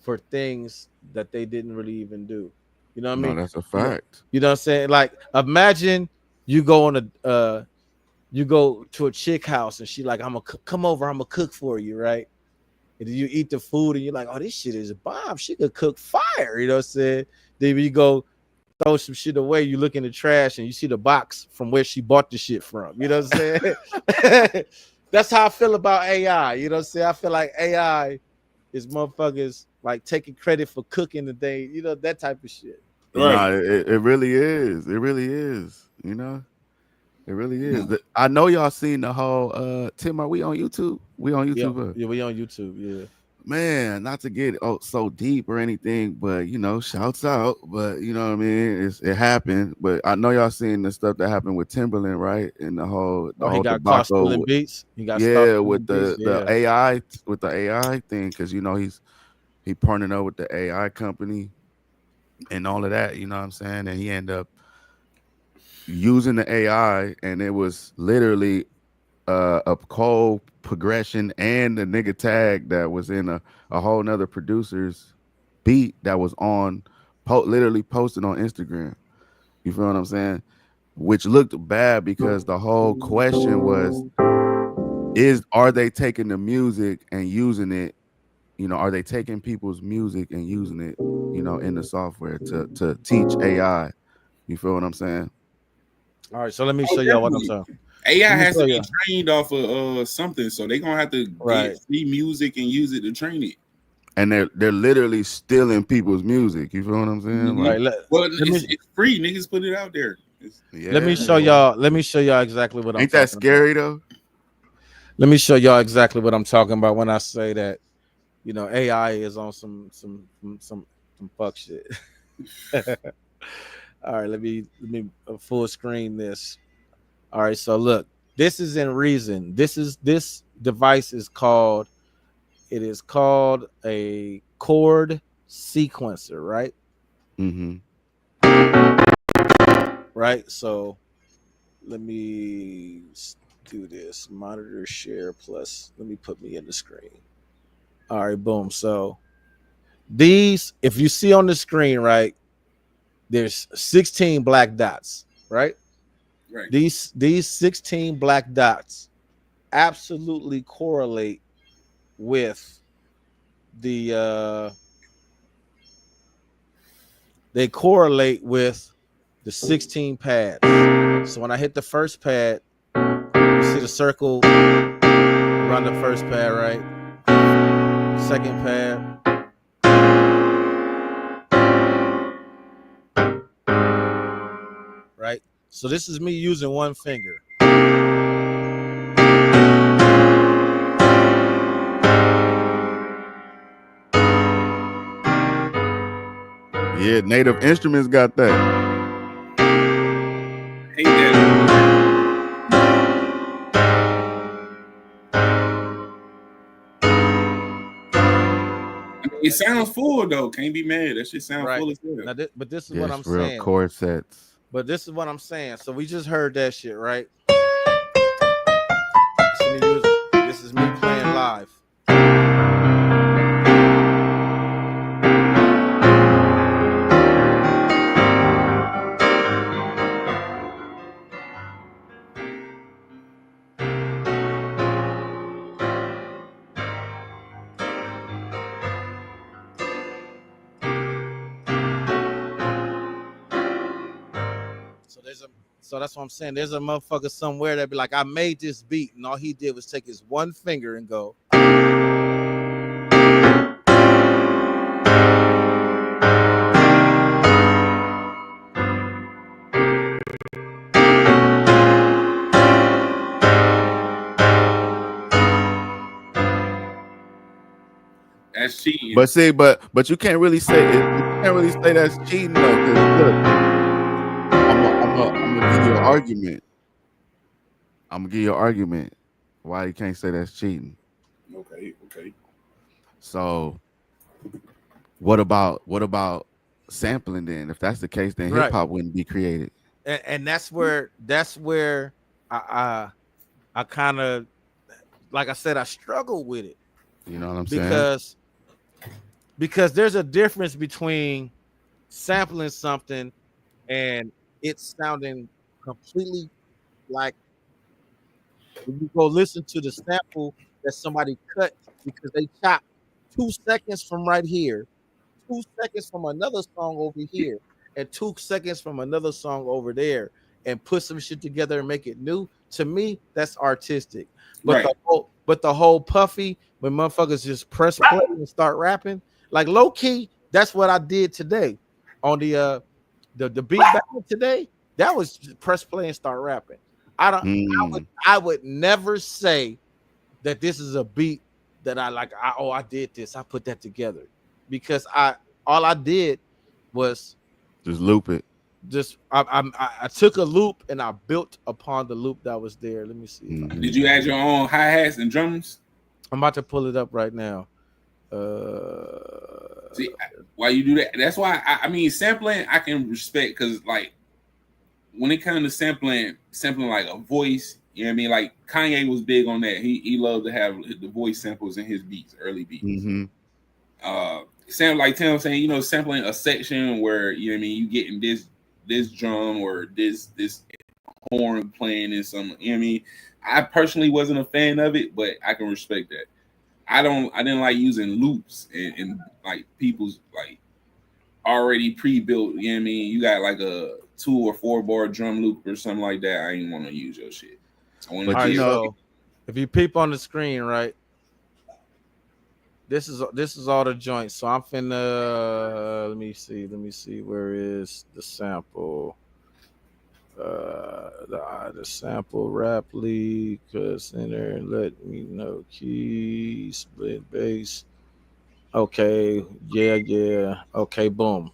for things that they didn't really even do. You know what I mean? No, that's a fact. You know what I'm saying? Like, imagine you go you go to a chick house and she like, I'm gonna come over, I'm gonna cook for you, right? And you eat the food and you're like, oh, this shit is bomb. She could cook fire. You know what I'm saying? Then you go throw some shit away. You look in the trash and you see the box from where she bought the shit from. You know what I'm saying? That's how I feel about AI. You know what I'm saying? I feel like AI is motherfuckers like taking credit for cooking the thing. You know, that type of shit. Right. No, it really is. It really is. You know? It really is. Yeah. I know y'all seen the whole Tim, are we on YouTube? We on YouTube. Yeah, we on YouTube. Yeah. Man, not to get so deep or anything, but you know, shouts out. But you know what I mean? It happened. But I know y'all seen the stuff that happened with Timberland, right? And the whole he got caught stealing beats. He got with the AI thing, because you know he partnered up with the AI company and all of that. You know what I'm saying? And he ended up using the AI, and it was literally a code progression and the nigga tag that was in a whole nother producer's beat that was on literally posted on Instagram. You feel what I'm saying? Which looked bad because the whole question was, are they taking the music and using it? You know, are they taking people's music and using it, you know, in the software to teach AI? You feel what I'm saying? All right, so let me show y'all what I'm saying. AI has to be trained off of something, so they're gonna have to get free music and use it to train it. And they're literally stealing people's music. You feel what I'm saying? Right. Well, it's free. Niggas put it out there. Let me show y'all. Let me show y'all exactly what I'm. Ain't that scary though? Let me show y'all exactly what I'm talking about when I say that, you know, AI is on some fuck shit. All right, let me full screen this. All right, so look, this is in Reason. This device is called. It is called a chord sequencer, right? Mm-hmm. Right. So let me do this. Monitor share plus. Let me put me in the screen. All right, boom. So these, if you see on the screen, right, there's 16 black dots, right? Right. These 16 black dots absolutely correlate with the they correlate with the 16 pads. So when I hit the first pad, you see the circle around the first pad, right? Second pad. Right? So this is me using one finger. Yeah, Native Instruments got that. Hate that. I mean, it sounds full though. Can't be mad. That shit sounds full as hell. Now, but this is what I'm real saying. Chord sets. But this is what I'm saying. So we just heard that shit, right? This is me playing live. So that's what I'm saying. There's a motherfucker somewhere that be like, I made this beat, and all he did was take his one finger and go. That's cheating. But see, but you can't really say it. You can't really say that's cheating though. Because look, I'm gonna give you an argument. I'm gonna give you an argument why you can't say that's cheating. Okay. So, what about sampling then? If that's the case, then hip hop wouldn't be created. And that's where I kind of, like I said, I struggle with it. You know what I'm saying? Because there's a difference between sampling something and it sounding completely like when you go listen to the sample that somebody cut because they chopped 2 seconds from right here, 2 seconds from another song over here, and 2 seconds from another song over there, and put some shit together and make it new. To me, that's artistic. But the whole puffy, when motherfuckers just press play and start rapping, like low key, that's what I did today on the beat battle today. That was just press play and start rapping. I would never say that this is a beat that I like. I did this. I put that together because all I did was just loop it. I took a loop and I built upon the loop that was there. Let me see. Did you add your own hi-hats and drums? I'm about to pull it up right now. See, why you do that? That's why I mean sampling I can respect because like when it comes to sampling like a voice, you know what I mean? Like Kanye was big on that. He loved to have the voice samples in his beats, early beats. Mm-hmm. like Tim saying, you know, sampling a section where, you know what I mean, you getting this drum or this horn playing in some, you know what I mean. I personally wasn't a fan of it, but I can respect that. I didn't like using loops and like people's like already pre-built, you know what I mean? You got like a 2 or 4 bar drum loop or something like that. I ain't want to use your shit. All right, so if you peep on the screen, right? This is all the joints. So I'm finna let me see where is the sample. The sample rap lead, cause in there let me know key split bass. Okay, yeah. Okay, boom.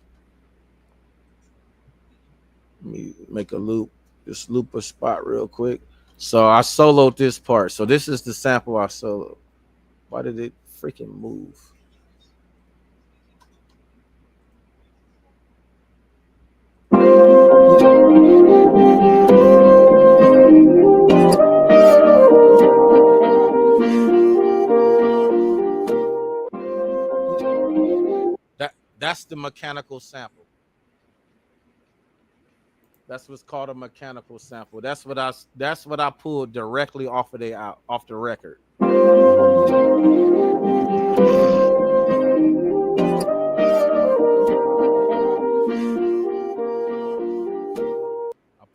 Let me make a loop. Just loop a spot real quick. So I soloed this part. So this is the sample I soloed. Why did it freaking move? That's the mechanical sample. That's what's called a mechanical sample. That's what I pulled directly off of off the record. I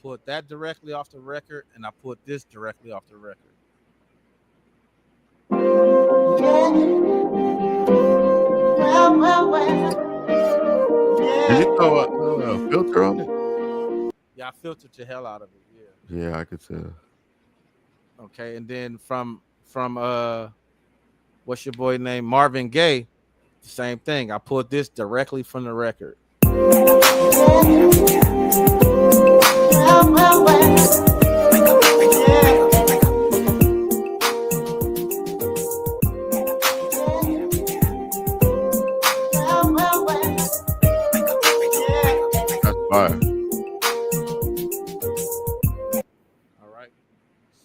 pulled that directly off the record, and I put this directly off the record. Did you throw a filter on it? Yeah, I filtered the hell out of it. Yeah, I could tell. Okay, and then from what's your boy name, Marvin Gaye, the same thing. I pulled this directly from the record. That's fire. All right.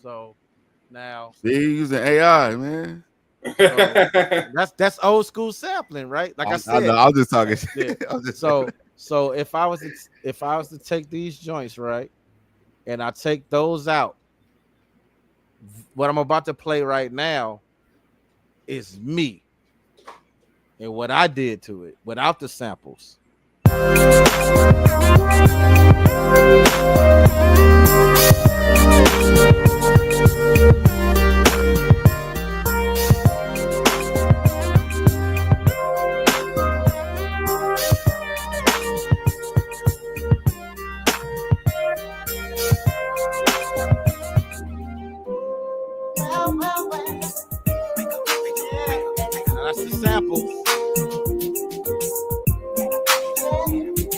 So now see, using AI, man. So that's old school sampling, right? Like I said, I'm just talking shit. Yeah. So if I was to take these joints, right, and I take those out, what I'm about to play right now is me and what I did to it without the samples. That's the samples.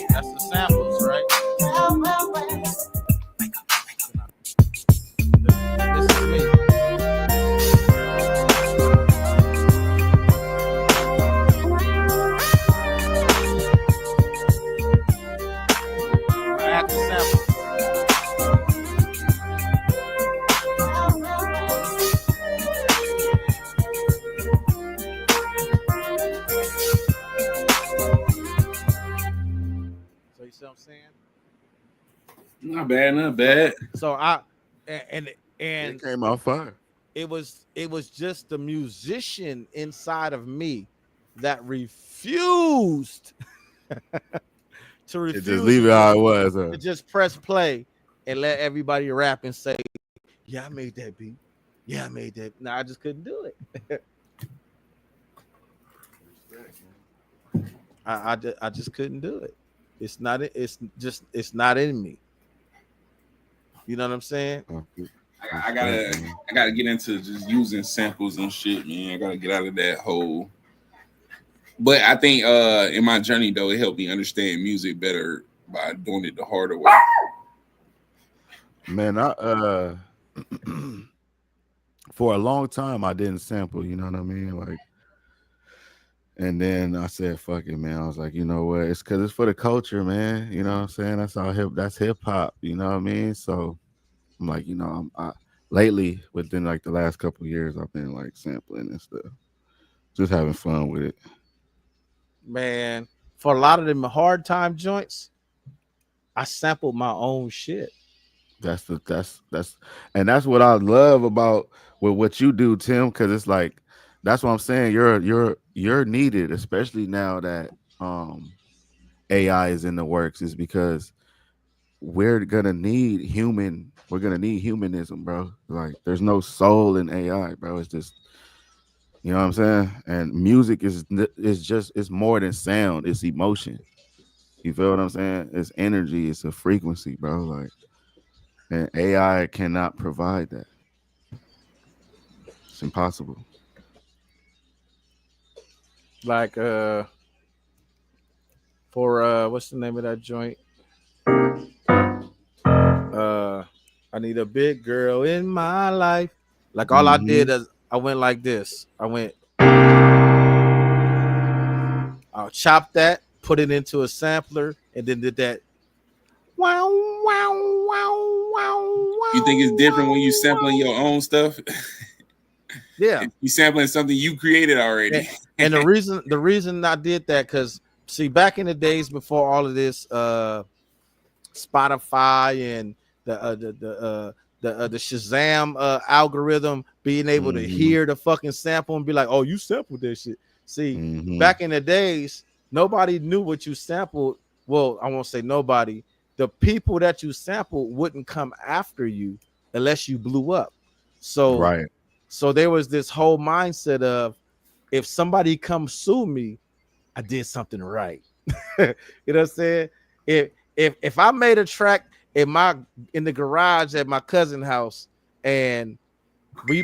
That's the samples, right? This is me. I have the samples. So you see what I'm saying? Not bad. So and It came out fire. It was just the musician inside of me that refused to refuse. Just leave it how it was. To just press play and let everybody rap and say, "Yeah, I made that beat. Yeah, I made that." No, I just couldn't do it. I just couldn't do it. It's not in me. You know what I'm saying? I gotta get into just using samples and shit, man. I gotta get out of that hole. But I think in my journey though, it helped me understand music better by doing it the harder way. Man, I for a long time I didn't sample, you know what I mean? Like, and then I said, fuck it, man. I was like, you know what? It's because it's for the culture, man. You know what I'm saying? That's hip hop, you know what I mean? So I'm like, you know, lately within like the last couple of years, I've been like sampling and stuff, just having fun with it. man, for a lot of them hard time joints, I sampled my own shit. That's and that's what I love about with what you do, Tim, because it's like that's what I'm saying. You're needed, especially now that AI is in the works, is because we're gonna need humanism, bro. Like there's no soul in AI, bro. It's just, you know what I'm saying? And music is just, it's more than sound, it's emotion. You feel what I'm saying? It's energy, it's a frequency, bro. Like, and AI cannot provide that. It's impossible. Like for what's the name of that joint? I need a big girl in my life. Like all I did is I went like this. I'll chop that, put it into a sampler, and then did that. Wow, wow, wow, wow, wow. You think it's different when you sampling your own stuff? Yeah, you sampling something you created already. And the reason I did that, because see, back in the days before all of this, Spotify and the Shazam algorithm, being able to hear the fucking sample and be like, oh, you sampled that shit. See, back in the days, nobody knew what you sampled. Well, I won't say nobody. The people that you sampled wouldn't come after you unless you blew up. So, so there was this whole mindset of, if somebody comes sue me, I did something right. You know what I'm saying? If I made a track in the garage at my cousin's house, and we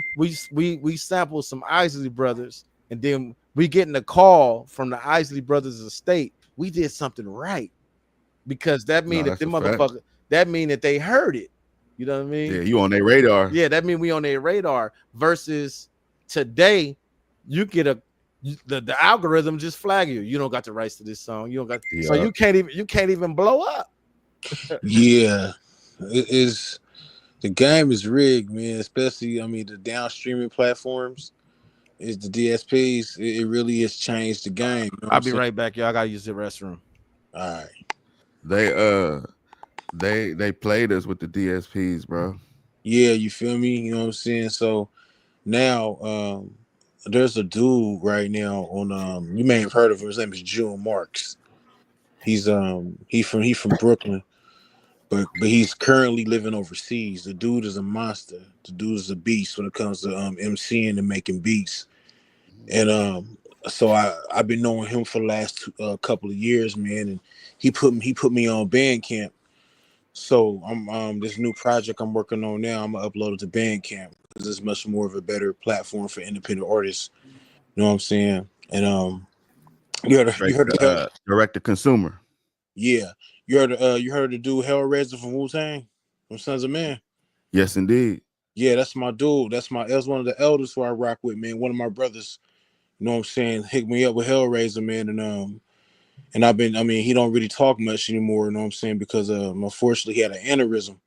sampled some Isley Brothers, and then we getting a call from the Isley Brothers estate, we did something right, because that mean that them motherfuckers, that mean that they heard it. You know what I mean? Yeah, you on their radar. Yeah, that mean we on their radar. Versus today, you get the algorithm just flag you. You don't got the rights to this song. You don't got, so you can't even blow up. Yeah, it is. The game is rigged, man. Especially, I mean, the down streaming platforms, is the DSPs. It really has changed the game. You know I'll be right back, y'all. I gotta use the restroom. All right. They played us with the DSPs, bro. Yeah, you feel me? You know what I'm saying? So now, there's a dude right now on you may have heard of him. His name is June Marks. He's from Brooklyn, but he's currently living overseas. The dude is a monster. The dude is a beast when it comes to MCing and making beats. And so I've been knowing him for the last couple of years, man. And he put me on Bandcamp. So I'm this new project I'm working on now. I'm gonna upload it to Bandcamp because it's much more of a better platform for independent artists. You know what I'm saying? And you heard the direct to consumer. Yeah, you heard the dude Hellraiser from Wu-Tang, from Sons of Man. Yes, indeed. Yeah, that's my dude. That's one of the elders who I rock with, man. One of my brothers. You know what I'm saying? Hooked me up with Hellraiser, man, and he don't really talk much anymore, you know what I'm saying, because unfortunately he had an aneurysm.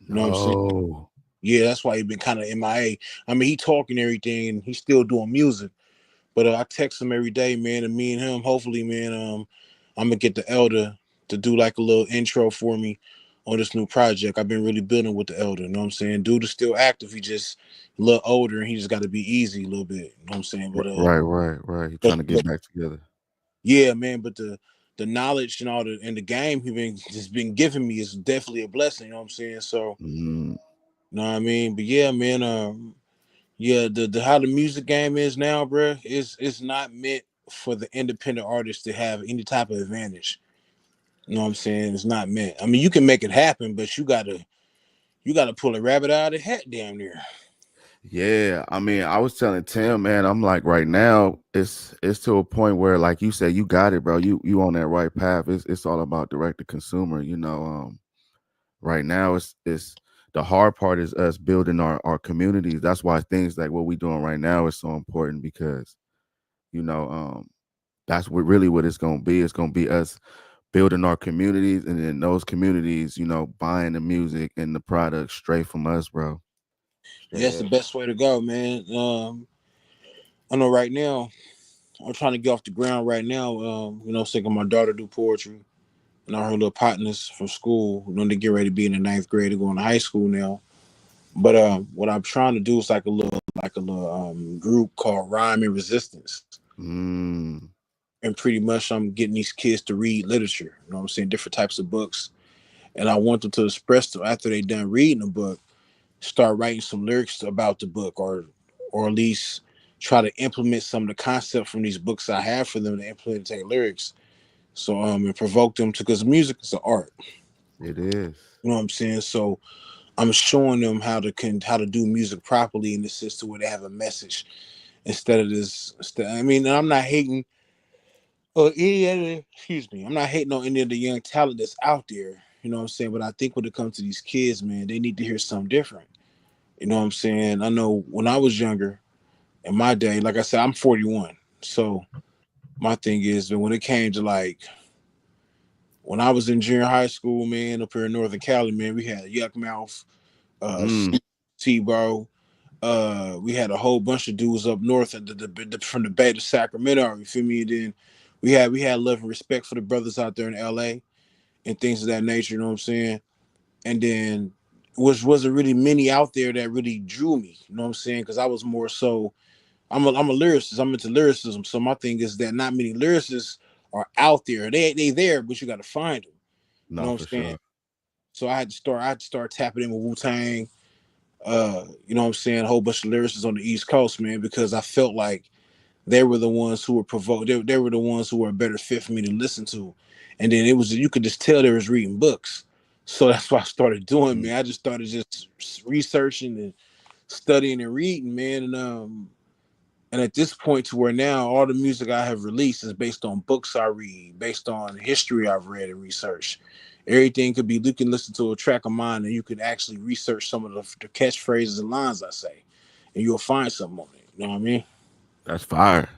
You know what I'm saying? Yeah, that's why he been kind of MIA. I mean, he talking everything and he's still doing music. But I text him every day, man, and me and him, hopefully, man, I'm gonna get the elder to do like a little intro for me on this new project. I've been really building with the elder, you know what I'm saying? Dude is still active, he just a little older and he just gotta be easy a little bit, you know what I'm saying? But right. He's trying to get back together. Yeah, man, but the knowledge and all the game he been giving me is definitely a blessing, you know what I'm saying? So you know what I mean? But yeah, man, yeah, the how the music game is now, bro, it's not meant for the independent artist to have any type of advantage. You know what I'm saying? It's not meant. I mean, you can make it happen, but you gotta pull a rabbit out of the hat damn near. Yeah, I mean, I was telling Tim, man, I'm like, right now, it's to a point where, like you said, you got it, bro. You on that right path. It's all about direct to consumer. You know, right now, it's the hard part is us building our communities. That's why things like what we're doing right now is so important, because, you know, that's what it's gonna be. It's gonna be us building our communities, and then those communities, you know, buying the music and the product straight from us, bro. That's the best way to go, man. I know right now, I'm trying to get off the ground right now. You know, seeing my daughter do poetry, and all her little partners from school. You know, they get ready to be in the 9th grade to going to high school now. But what I'm trying to do is like a little group called Rhyme and Resistance. Mm. And pretty much I'm getting these kids to read literature. You know what I'm saying? Different types of books. And I want them to express them after they done reading the book, start writing some lyrics about the book, or at least try to implement some of the concept from these books I have for them to implement their lyrics. So and provoke them to, because music is an art. It is. You know what I'm saying? So I'm showing them how to do music properly in the system where they have a message instead of this. I mean, I'm not hating. Excuse me. I'm not hating on any of the young talent that's out there. You know what I'm saying? But I think when it comes to these kids, man, they need to hear something different. You know what I'm saying? I know when I was younger, in my day, like I said, I'm 41. So my thing is that when it came to like when I was in junior high school, man, up here in Northern Cali, man, we had Yuck Mouth, T-Bro. We had a whole bunch of dudes up north from the Bay to Sacramento. You feel me? And then we had love and respect for the brothers out there in LA and things of that nature. You know what I'm saying? And then wasn't really many out there that really drew me. You know what I'm saying? Because I was more so I'm a lyricist. I'm into lyricism. So my thing is that not many lyricists are out there. They there, but you got to find them. You know what I'm saying? Sure. So I had to start tapping in with Wu-Tang. You know what I'm saying? A whole bunch of lyricists on the East Coast, man, because I felt like they were the ones who were provoked. They were the ones who were a better fit for me to listen to. And then you could just tell they was reading books. So that's what I started doing, man. I just started just researching and studying and reading, man. And at this point to where now all the music I have released is based on books I read, based on history I've read and researched. Everything could be, you can listen to a track of mine and you can actually research some of the catchphrases and lines I say, and you'll find something on it. You know what I mean? That's fire.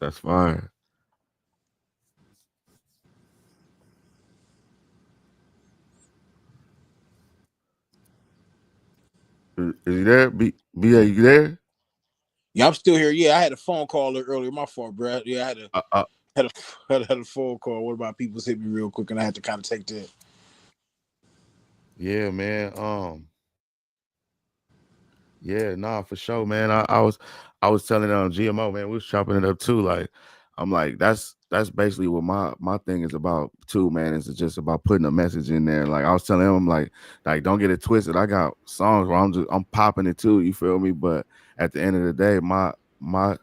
That's fire. Is he there? BA, you there? Yeah, I'm still here. Yeah, I had a phone call earlier. My fault, bro. Yeah, I had a phone call. One of my people hit me real quick, and I had to kind of take that. Yeah, man. Yeah, nah, for sure, man. I was telling GMO, man, we was chopping it up too. Like, I'm like, that's basically what my thing is about too, man. It's just about putting a message in there. Like I was telling him, like don't get it twisted. I got songs where I'm popping it too. You feel me? But at the end of the day, my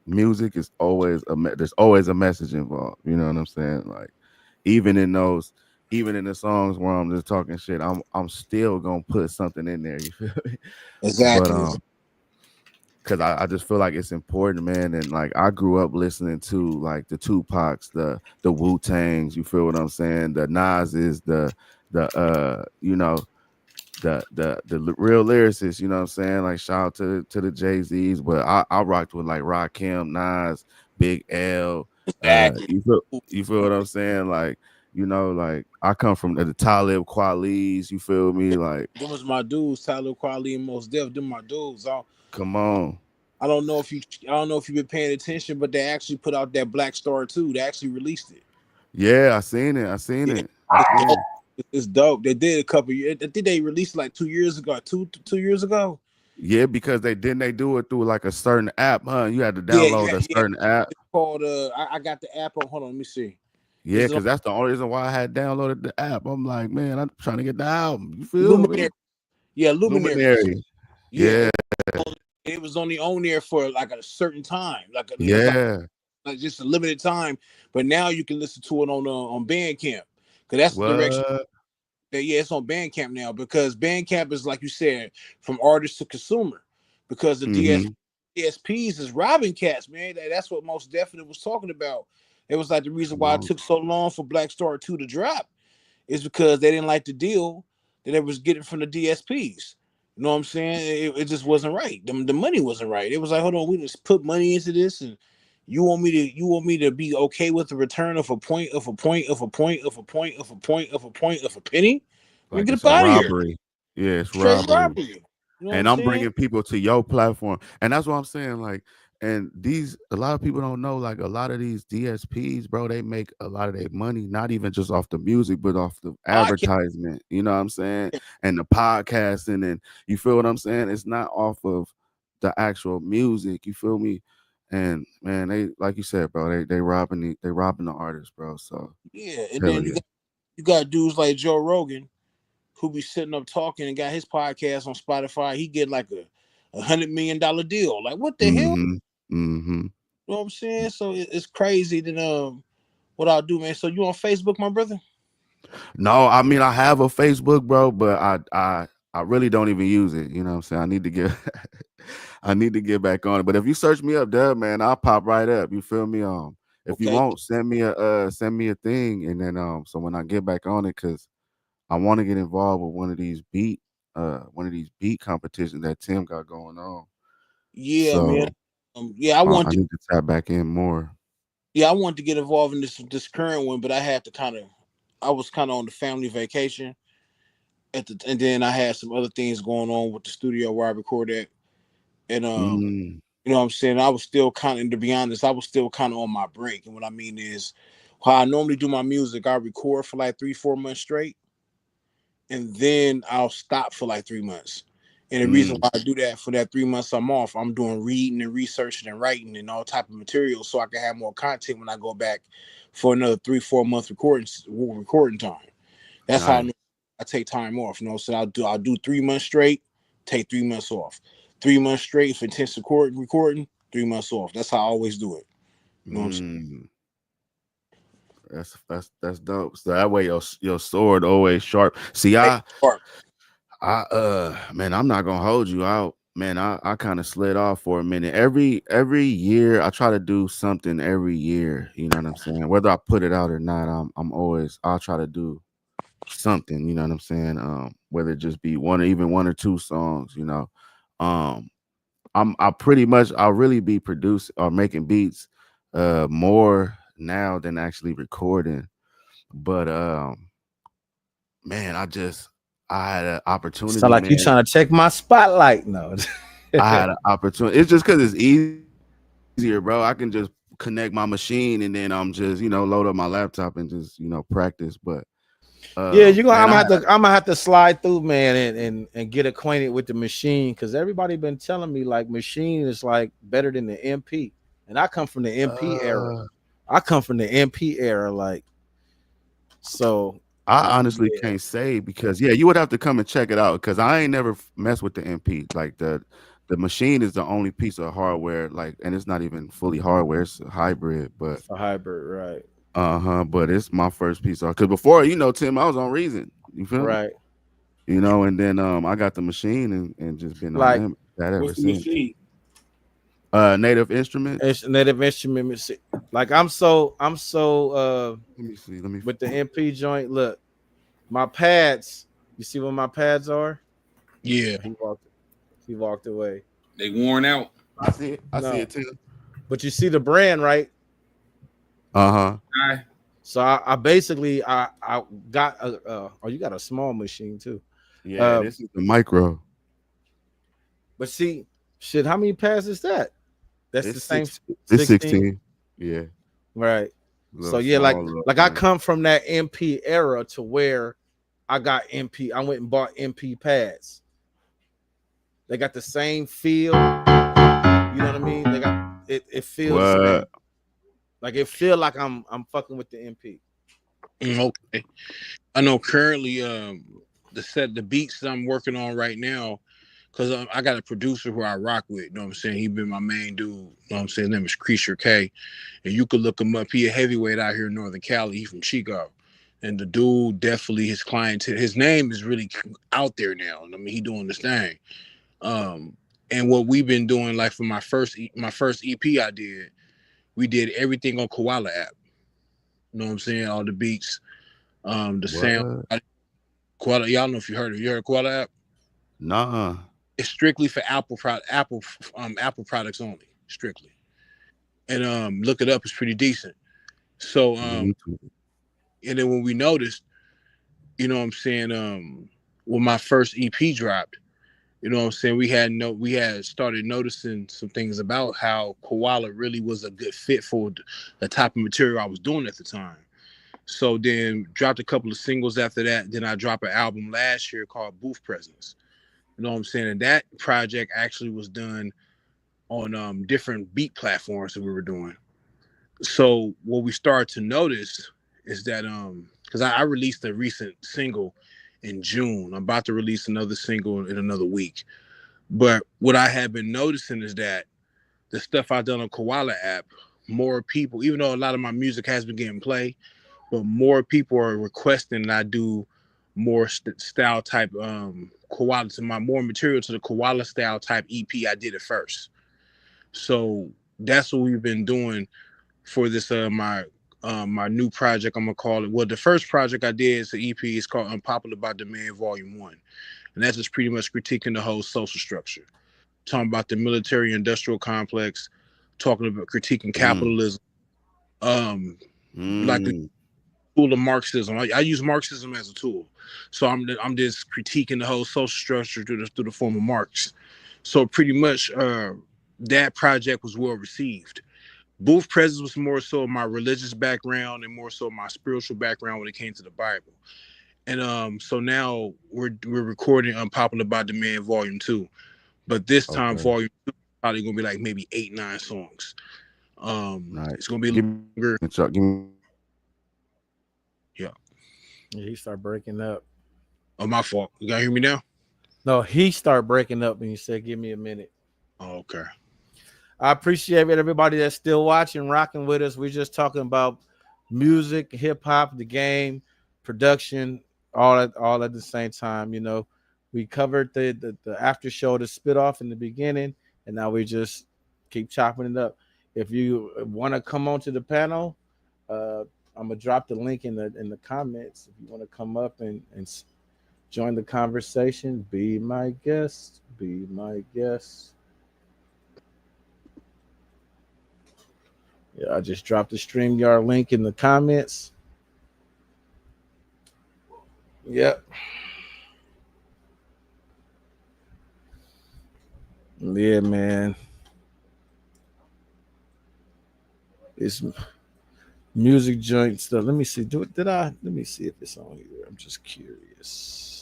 music is always there's always a message involved. You know what I'm saying? Like even in the songs where I'm just talking shit, I'm still gonna put something in there. You feel me? Exactly. But because I just feel like it's important, man. And like I grew up listening to like the Tupacs, the Wu-Tangs, you feel what I'm saying? The Nas's, the you know, the real lyricists, you know what I'm saying? Like shout out to the Jay-Z's, but I rocked with like Rakim, Nas, Big L. You feel what I'm saying? Like, you know, like I come from the Talib Kweli's, you feel me? Like them was my dudes, Talib Kweli and Mos Def, them my dudes. Come on. I don't know if you've been paying attention, but they actually put out that Black Star 2. They actually released it. Yeah, I seen it. It's dope. They did a couple years. I think they released like 2 years ago. Two years ago. Yeah, because they do it through like a certain app, huh? You had to download a certain app. It's called I got the app on. Hold on, let me see. Yeah, because that's the only reason why I had downloaded the app. I'm like, man, I'm trying to get the album. You feel me? Yeah, Luminary. Yeah. It was only on there for like a certain time, like like just a limited time. But now you can listen to it on Bandcamp, because that's the direction. It's on Bandcamp now, because Bandcamp is, like you said, from artist to consumer, because the DSPs is robbing cats, man. That's what Most Definite was talking about. It was like the reason why it took so long for Black Star 2 to drop is because they didn't like the deal that they was getting from the DSPs. You know what I'm saying? It just wasn't right. The money wasn't right. It was like, hold on, we just put money into this, and you want me to be okay with the return of a point of a point of a point of a point of a point of a point of a penny? Like get up out of here. Yeah, it's straight robbery. You know and I'm bringing people to your platform, and that's what I'm saying. Like And a lot of people don't know, like a lot of these DSPs, bro, they make a lot of their money, not even just off the music, but off the advertisement. You know what I'm saying? And the podcasting, and you feel what I'm saying? It's not off of the actual music. You feel me? And man, they, like you said, bro, they robbing the artists, bro. So yeah, and then you got dudes like Joe Rogan who be sitting up talking and got his podcast on Spotify. He get like a $100 million deal. Like, what the hell? Mm-hmm. You know what I'm saying? So it's crazy that what I'll do, man. So you on Facebook, my brother? No, I mean I have a Facebook, bro, but I really don't even use it. You know what I'm saying? I need to get back on it. But if you search me up, Dub, man, I'll pop right up. You feel me? If you won't, send me a thing, and then so when I get back on it, because I want to get involved with one of these beat competitions that Tim got going on. Yeah, so, man. I need to tap back in more. Yeah, I wanted to get involved in this current one, but I had to I was kind of on the family vacation and then I had some other things going on with the studio where I record at. And you know what I'm saying? I was still to be honest, I was still kind of on my break. And what I mean is, how I normally do my music, I record for like 3-4 months straight, and then I'll stop for like 3 months. And the reason why I do that, for that 3 months I'm off, I'm doing reading and researching and writing and all type of material, so I can have more content when I go back for another 3-4 month recording time. That's how I take time off. You know, so I'll do 3 months straight, take 3 months off. 3 months straight for intense recording, 3 months off. That's how I always do it. You know what I'm saying? That's dope. So that way your sword always sharp. See, man, I'm not gonna hold you out. Man, I kind of slid off for a minute. Every year I try to do something every year. You know what I'm saying? Whether I put it out or not, I'll try to do something. You know what I'm saying? Whether it just be one or two songs. You know, I'll really be producing or making beats more now than actually recording. But man, I had an opportunity. Sound like you trying to check my spotlight. No. I had an opportunity. It's just because it's easier, bro. I can just connect my machine and then I'm just, load up my laptop and just, practice. But yeah, I'm gonna have to slide through, man, and get acquainted with the machine, because everybody been telling me like machine is like better than the MP, and I come from the MP era. Like, so I honestly can't say, because you would have to come and check it out, because I ain't never messed with the MP. Like the machine is the only piece of hardware, like, and it's not even fully hardware, it's a hybrid, but it's a hybrid, right? But it's my first piece of, because before, Tim, I was on Reason. You feel right? Me? And then I got the machine and just been like on that ever since. Native Instrument. It's Native Instrument. Like I'm so let me see. With the MP joint. Look, my pads. You see what my pads are? Yeah. He walked away. They worn out. I see it. I see it too. But you see the brand, right? So I basically I got you got a small machine too. Yeah, this is the micro. But see, shit, how many pads is that? That's the same. It's 16. Yeah. Right. So yeah, like I come from that MP era to where I got MP. I went and bought MP pads. They got the same feel. You know what I mean? They got it feels like it feel like I'm fucking with the MP. Okay. I know currently the beats that I'm working on right now, because I got a producer who I rock with, you know what I'm saying? He been my main dude, you know what I'm saying? His name is Creature K. And you could look him up. He a heavyweight out here in Northern Cali. He from Chico. And the dude definitely, his clientele, his name is really out there now. I mean, he doing this thing. And what we've been doing, like for my first EP I did, we did everything on Koala app. You know what I'm saying? All the beats, the sound. Koala, y'all know if you heard Koala app? Nah. It's strictly for Apple products only, strictly. And look it up, it's pretty decent. So and then when we noticed, you know what I'm saying, when my first EP dropped, You know what I'm saying? We had started noticing some things about how Koala really was a good fit for the type of material I was doing at the time. So then dropped a couple of singles after that. Then I dropped an album last year called Booth Presence. You know what I'm saying? And that project actually was done on different beat platforms that we were doing. So what we started to notice is that because I released a recent single in June. I'm about to release another single in another week. But what I have been noticing is that the stuff I've done on Koala app, more people, even though a lot of my music has been getting played, but more people are requesting that I do more style type Koala, to my more material to the Koala style type EP I did it first. So that's what we've been doing for this my new project. I'm gonna call it. Well, the first project I did is the EP. It's called Unpopular by Demand Volume 1. And that's just pretty much critiquing the whole social structure. Talking about the military industrial complex, talking about critiquing capitalism, like the tool of Marxism. I use Marxism as a tool. So I'm just critiquing the whole social structure through the form of Marx. So pretty much that project was well received. Booth Presence was more so my religious background and more so my spiritual background when it came to the Bible. And so now we're recording Unpopular by Demand Volume 2. But this time Volume 2 is probably gonna be like maybe 8-9 songs. Nice. It's gonna be longer. Yeah, he started breaking up. Oh, my fault. You gotta hear me now? No, he started breaking up and you said, give me a minute. Oh, okay. I appreciate everybody that's still watching, rocking with us. We're just talking about music, hip hop, the game, production, all at the same time. You know, we covered the after show, the spit off in the beginning, and now we just keep chopping it up. If you want to come onto the panel, I'm gonna drop the link in the comments. If you want to come up and join the conversation, be my guest. Be my guest. Yeah, I just dropped the StreamYard link in the comments. Yep. Yeah, man. It's music joint stuff. Let me see. Let me see if it's on here. I'm just curious.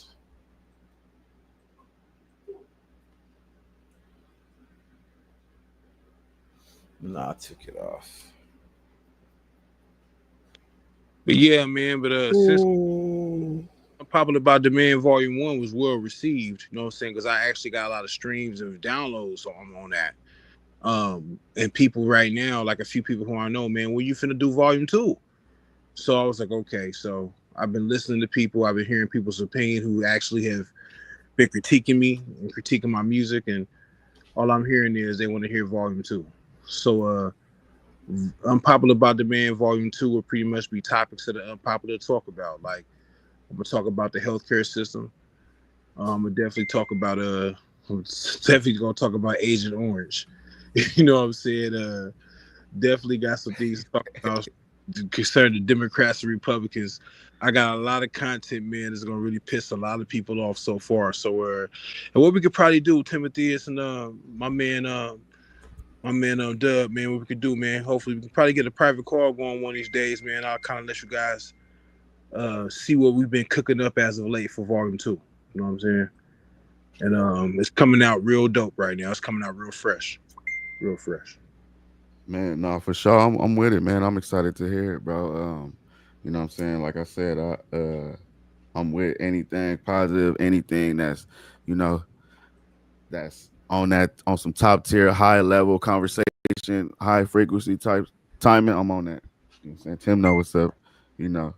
No, I took it off. But yeah, man, since Unpopular by Demand Volume 1 was well received, you know what I'm saying? Because I actually got a lot of streams and downloads on that. And people right now, like a few people who I know, man, when you finna do Volume 2? So I was like, okay. So I've been listening to people. I've been hearing people's opinion who actually have been critiquing me and critiquing my music, and all I'm hearing is they want to hear Volume 2. So Unpopular by Demand Volume 2 will pretty much be topics that are unpopular to talk about. Like, I'm gonna talk about the healthcare system. I'm gonna definitely talk about Agent Orange. You know what I'm saying? Definitely got some things to talk about concerning the Democrats and Republicans. I got a lot of content, man, that's gonna really piss a lot of people off so far. So and what we could probably do, Timothy and my man Dub, man, what we could do, man. Hopefully we can probably get a private call going one of these days, man. I'll kind of let you guys see what we've been cooking up as of late for Volume 2. You know what I'm saying? And it's coming out real dope right now. It's coming out real fresh. Real fresh. Man, no, for sure. I'm with it, man. I'm excited to hear it, bro. You know what I'm saying? Like I said, I'm with anything positive, anything that's, you know, that's on some top tier, high level conversation, high frequency type timing. I'm on that. You know what I'm saying? Tim know what's up, you know.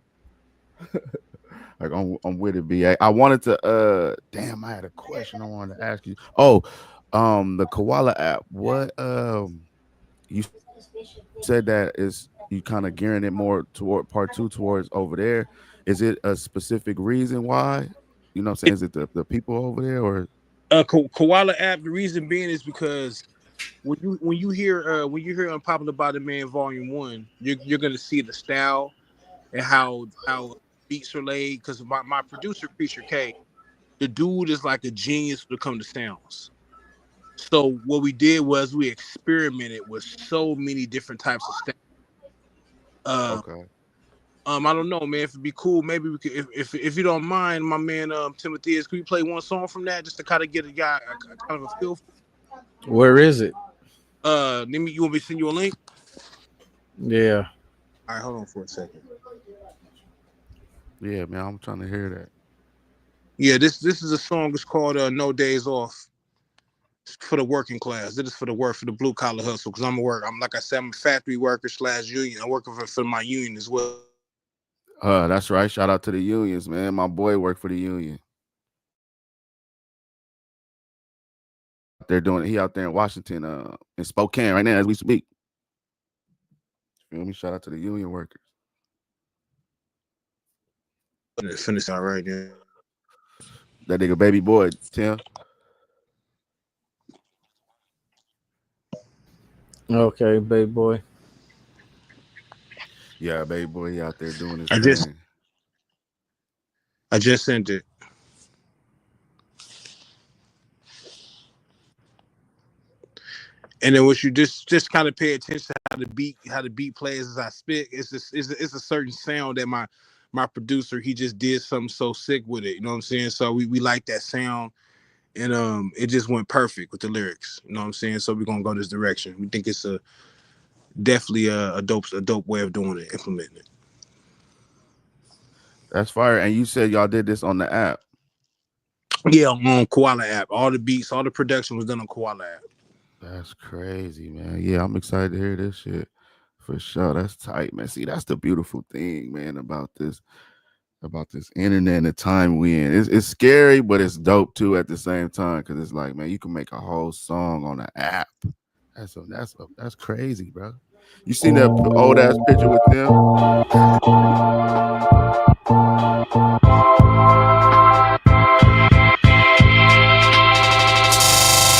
Like I'm with it, BA. I wanted to damn, I had a question I wanted to ask you. Oh, the Koala app. What you said that is you kind of gearing it more toward part 2 towards over there. Is it a specific reason why? You know what I'm saying? Is it the people over there or Koala app? The reason being is because when you hear Unpopular by Demand Volume 1, you're gonna see the style and how beats are laid. Because my producer Preacher K, the dude is like a genius when it comes to sounds. So what we did was we experimented with so many different types of sounds. Okay. I don't know, man. If it'd be cool, maybe we could. If you don't mind, my man, Timothy, could we play one song from that just to kind of get a guy kind of a feel? Where is it? You want me to send you a link? Yeah. All right, hold on for a second. Yeah, man, I'm trying to hear that. Yeah, this is a song. It's called "No Days Off." It's for the working class. This is for the blue collar hustle. Because I'm like I said, I'm a factory worker / union. I'm working for my union as well. That's right. Shout out to the unions, man. My boy worked for the union. They're doing it. He out there in Washington, in Spokane right now as we speak. Feel me? Shout out to the union workers. Finish out right there. That nigga baby boy, Tim. Okay, baby boy. Yeah, baby boy, he out there doing his thing. I just sent it. And then what you just kind of pay attention to how the beat plays as I spit. It's a certain sound that my producer, he just did something so sick with it. You know what I'm saying? So we like that sound, and it just went perfect with the lyrics. You know what I'm saying? So we're gonna go this direction. We think it's definitely a dope way of doing it, implementing it. That's fire. And you said y'all did this on the app. Yeah, on Koala app. All the beats, all the production was done on Koala app. That's crazy, man. Yeah, I'm excited to hear this shit for sure. That's tight, man. See, that's the beautiful thing, man, about this internet and the time we in. It's scary, but it's dope too at the same time, because it's like, man, you can make a whole song on an app. That's crazy, bro. You seen that old ass picture with them?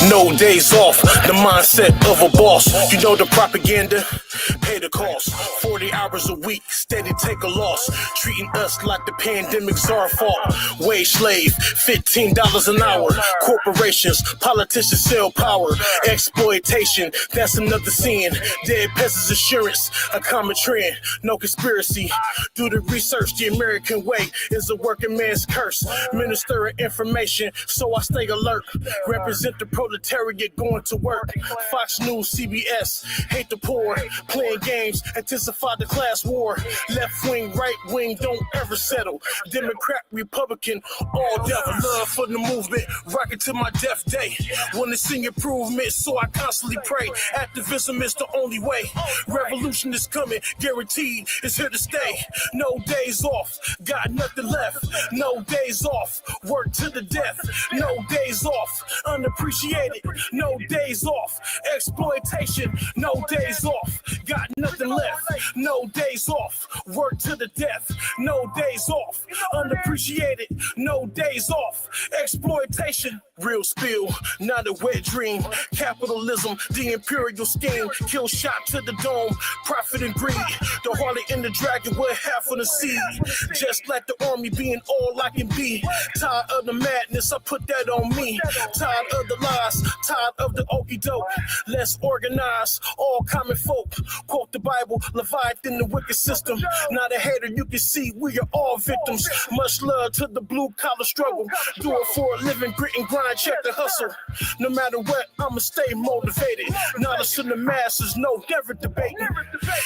No days off, the mindset of a boss. You know the propaganda, pay the cost. 40 hours a week, steady take a loss. Treating us like the pandemic's our fault. Wage slave, $15 an hour. Corporations, politicians sell power. Exploitation, that's another sin. Dead peasants insurance, a common trend. No conspiracy. Do the research, the American way is a working man's curse. Minister of information, so I stay alert. Represent the proletariat going to work. Fox News, CBS, hate the poor, playing games, anticipate the class war. Left wing, right wing, don't ever settle. Democrat, Republican, all devil. Love for the movement, rocking to my death day. Want to see improvement, so I constantly pray. Activism is the only way. Revolution is coming, guaranteed, it's here to stay. No days off, got nothing left. No days off, work to the death. No days off, unappreciated. No days off, exploitation. No days off, got nothing left. No days off, work to the death. No days off, unappreciated. No days off, exploitation. Real spill, not a wet dream. Capitalism, the imperial scheme. Kill shot to the dome, profit and greed. The harlot and the dragon with half of the seed. Just like the army being all I can be. Tired of the madness, I put that on me. Tired of the lies, tired of the okie doke. Let's organize, all common folk. Quote the Bible, Leviathan, the wicked system. Not a hater, you can see we are all victims. Much love to the blue collar struggle. Do it for a living, grit and grind, check the hustle. No matter what, I'ma stay motivated. Knowledge to the masses, no, never debating.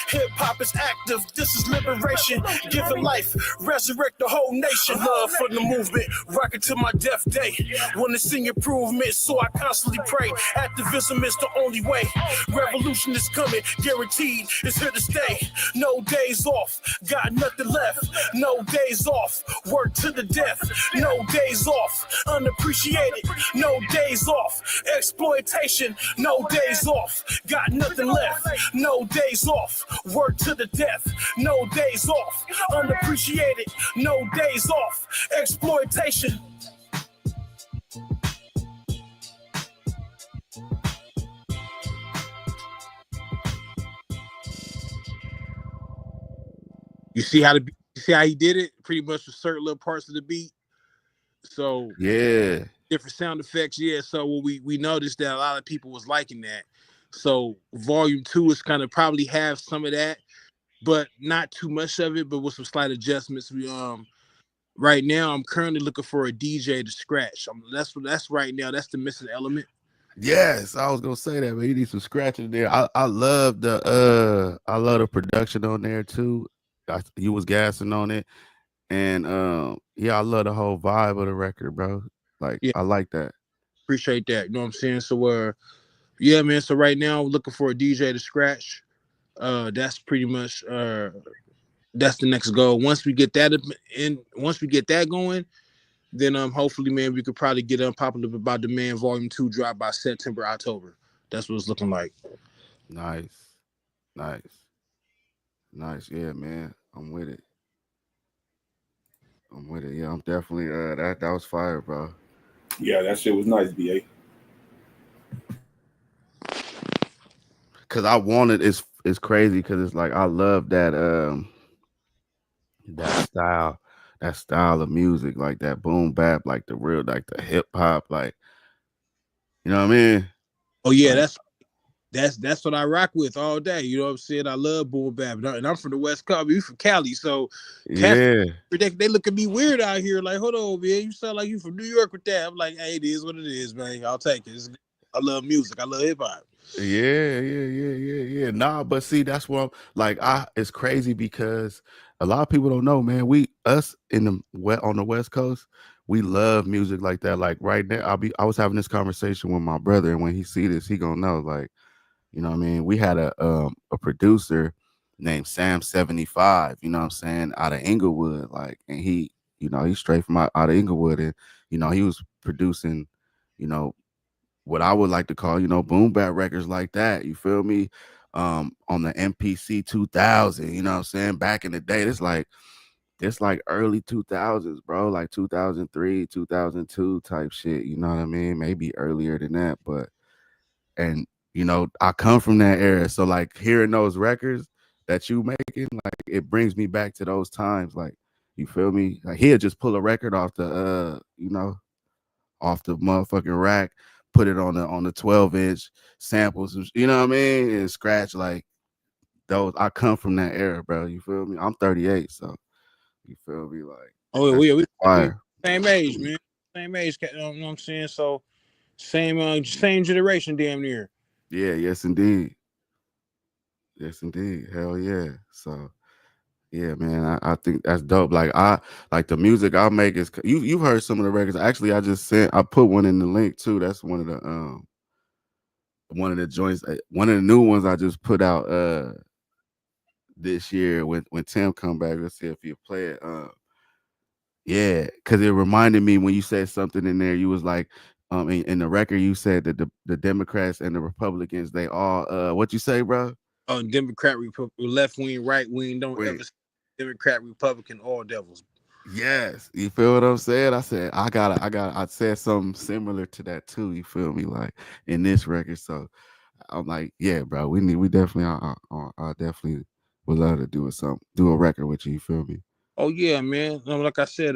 Hip hop is active, this is liberation. Giving life, resurrect the whole nation. Love for the movement, rocking to my death day. Wanna see improvement, so I constantly pray. Activism is the only way. Revolution is coming, guaranteed, it's here to stay. No days off, got nothing left. No days off, work to the death. No days off, unappreciated. No days off, exploitation. No days off, got nothing left. No days off, work to the death. No days off, unappreciated. No days off, exploitation. You see how he did it? Pretty much with certain little parts of the beat. So Yeah. different sound effects. Yeah. So we noticed that a lot of people was liking that. So volume 2 is kind of probably have some of that, but not too much of it, but with some slight adjustments. We right now I'm currently looking for a DJ to scratch. That's right now. That's the missing element. Yes, I was gonna say that, man. You need some scratching there. I love the production on there too. You was gassing on it. And yeah, I love the whole vibe of the record, bro. Like Yeah, I like that. appreciate that. You know what I'm saying? So yeah, man. So right now I'm looking for a DJ to scratch. That's pretty much that's the next goal. Once we get that going, then hopefully, man, we could probably get Unpopular About Demand Volume 2 drop by September, October. That's what it's looking like. Nice. Yeah, man. I'm with it. Yeah, I'm definitely that was fire, bro. Yeah, that shit was nice, BA. Cause I wanted it's crazy because it's like I love that that style of music, like that boom bap, like the real, like the hip hop, like you know what I mean? Oh yeah, Like, that's what I rock with all day. You know what I'm saying? I love boom bap, and I'm from the West Coast. You from Cali, so yeah. they look at me weird out here. Like, hold on, man, you sound like you from New York with that. I'm like, hey, it is what it is, man. I'll take it. I love music. I love hip hop. Yeah. Nah, but see, that's what I'm like. It's crazy because a lot of people don't know, man. Us in the on the West Coast, we love music like that. Like right now, I was having this conversation with my brother, and when he see this, he gonna know. Like, you know what I mean? We had a producer named Sam 75, you know what I'm saying, out of Inglewood, like, and he, you know, he's straight from out of Inglewood, and you know, he was producing, you know, what I would like to call, you know, boom bap records like that. You feel me? On the MPC 2000, you know what I'm saying? Back in the day, it's like early 2000s, bro, like 2003, 2002 type shit. You know what I mean? Maybe earlier than that, but and you know, I come from that era, so like hearing those records that you making, like it brings me back to those times. Like, you feel me? Like he'll just pull a record off the you know, off the motherfucking rack, put it on the 12-inch samples, you know what I mean, and scratch like those. I come from that era, bro. You feel me? I'm 38, so you feel me? Like, Oh yeah, we same age, Mm. man. Same age, you know what I'm saying? So same generation, damn near. Yeah, yes indeed. Hell yeah. So yeah, man, I think that's dope. Like the music I make is you've heard some of the records. Actually, I put one in the link too. That's one of the joints, one of the new ones I just put out this year when Tim come back. Let's see if he'll play it. Yeah, because it reminded me when you said something in there, you was like, in the record you said that the Democrats and the Republicans, they all what you say, bro? Oh, Democrat, left wing, right wing, don't Wait. ever say Democrat, Republican, all devils. Yes, you feel what I'm saying? I said I said something similar to that too. You feel me? Like in this record, so I'm like, yeah, bro, we definitely, I definitely would love to do a record with you. You feel me? Oh yeah, man. Like I said,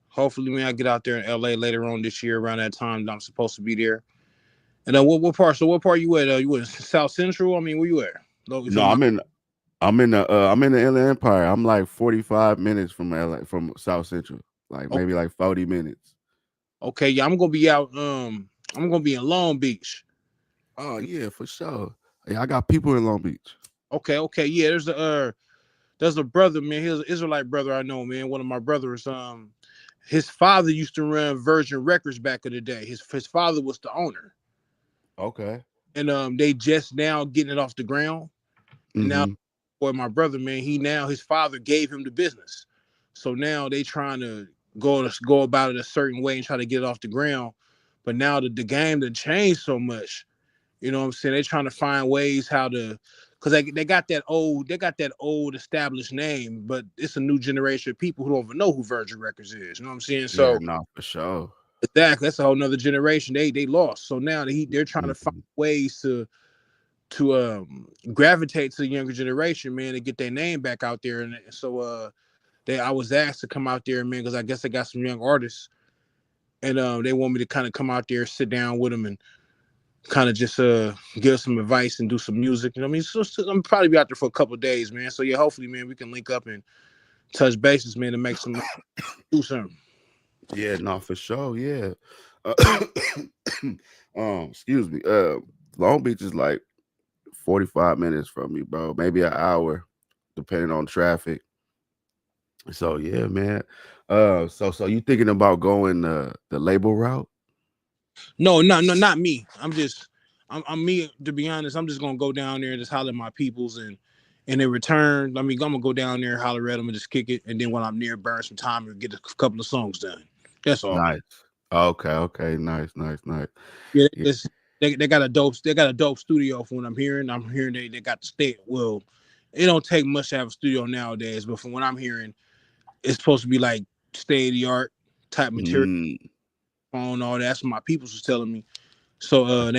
hopefully, man, I get out there in LA later on this year around that time that I'm supposed to be there. And what part? So what part you at? You in South Central? I mean, where you at? No, I'm in the Inland Empire. I'm like 45 minutes from LA, from South Central, like maybe like 40 minutes. Okay, yeah, I'm gonna be out. I'm gonna be in Long Beach. Oh yeah, for sure. Yeah, I got people in Long Beach. Okay, yeah. There's a brother, man. He's an Israelite brother I know, man. One of my brothers. His father used to run Virgin Records back in the day. His father was the owner. Okay. And they just now getting it off the ground. And now, boy, my brother, man, his father gave him the business. So now they trying to go about it a certain way and try to get it off the ground. But now the game done changed so much. You know what I'm saying? They're trying to find ways how to, because they got that old established name, but it's a new generation of people who don't even know who Virgin Records is. You know what I'm saying? So yeah, no, for sure. exactly, that's a whole nother generation. They lost. So now they're trying to find ways to gravitate to the younger generation, man, and get their name back out there. And so I was asked to come out there, man, because I guess they got some young artists and they want me to kind of come out there, sit down with them, and kind of just give some advice and do some music. You know what I mean? So I'm probably be out there for a couple of days, man. So yeah, hopefully, man, we can link up and touch bases, man, to make some do something. Yeah, no, for sure. Yeah. Excuse me. Long Beach is like 45 minutes from me, bro. Maybe an hour, depending on traffic. So yeah, man. So you thinking about going the label route? No, not me. I'm me. To be honest, I'm just gonna go down there and just holler at my peoples, and in return, I mean, I'm gonna go down there, holler at them, and just kick it. And then when I'm near, burn some time and get a couple of songs done. That's all. Nice. Okay. Nice. Yeah, Yeah. they got a dope studio for what I'm hearing. I'm hearing they got the state. Well, it don't take much to have a studio nowadays, but from what I'm hearing, it's supposed to be like state of the art type material, phone, all that. That's what my peoples was telling me. So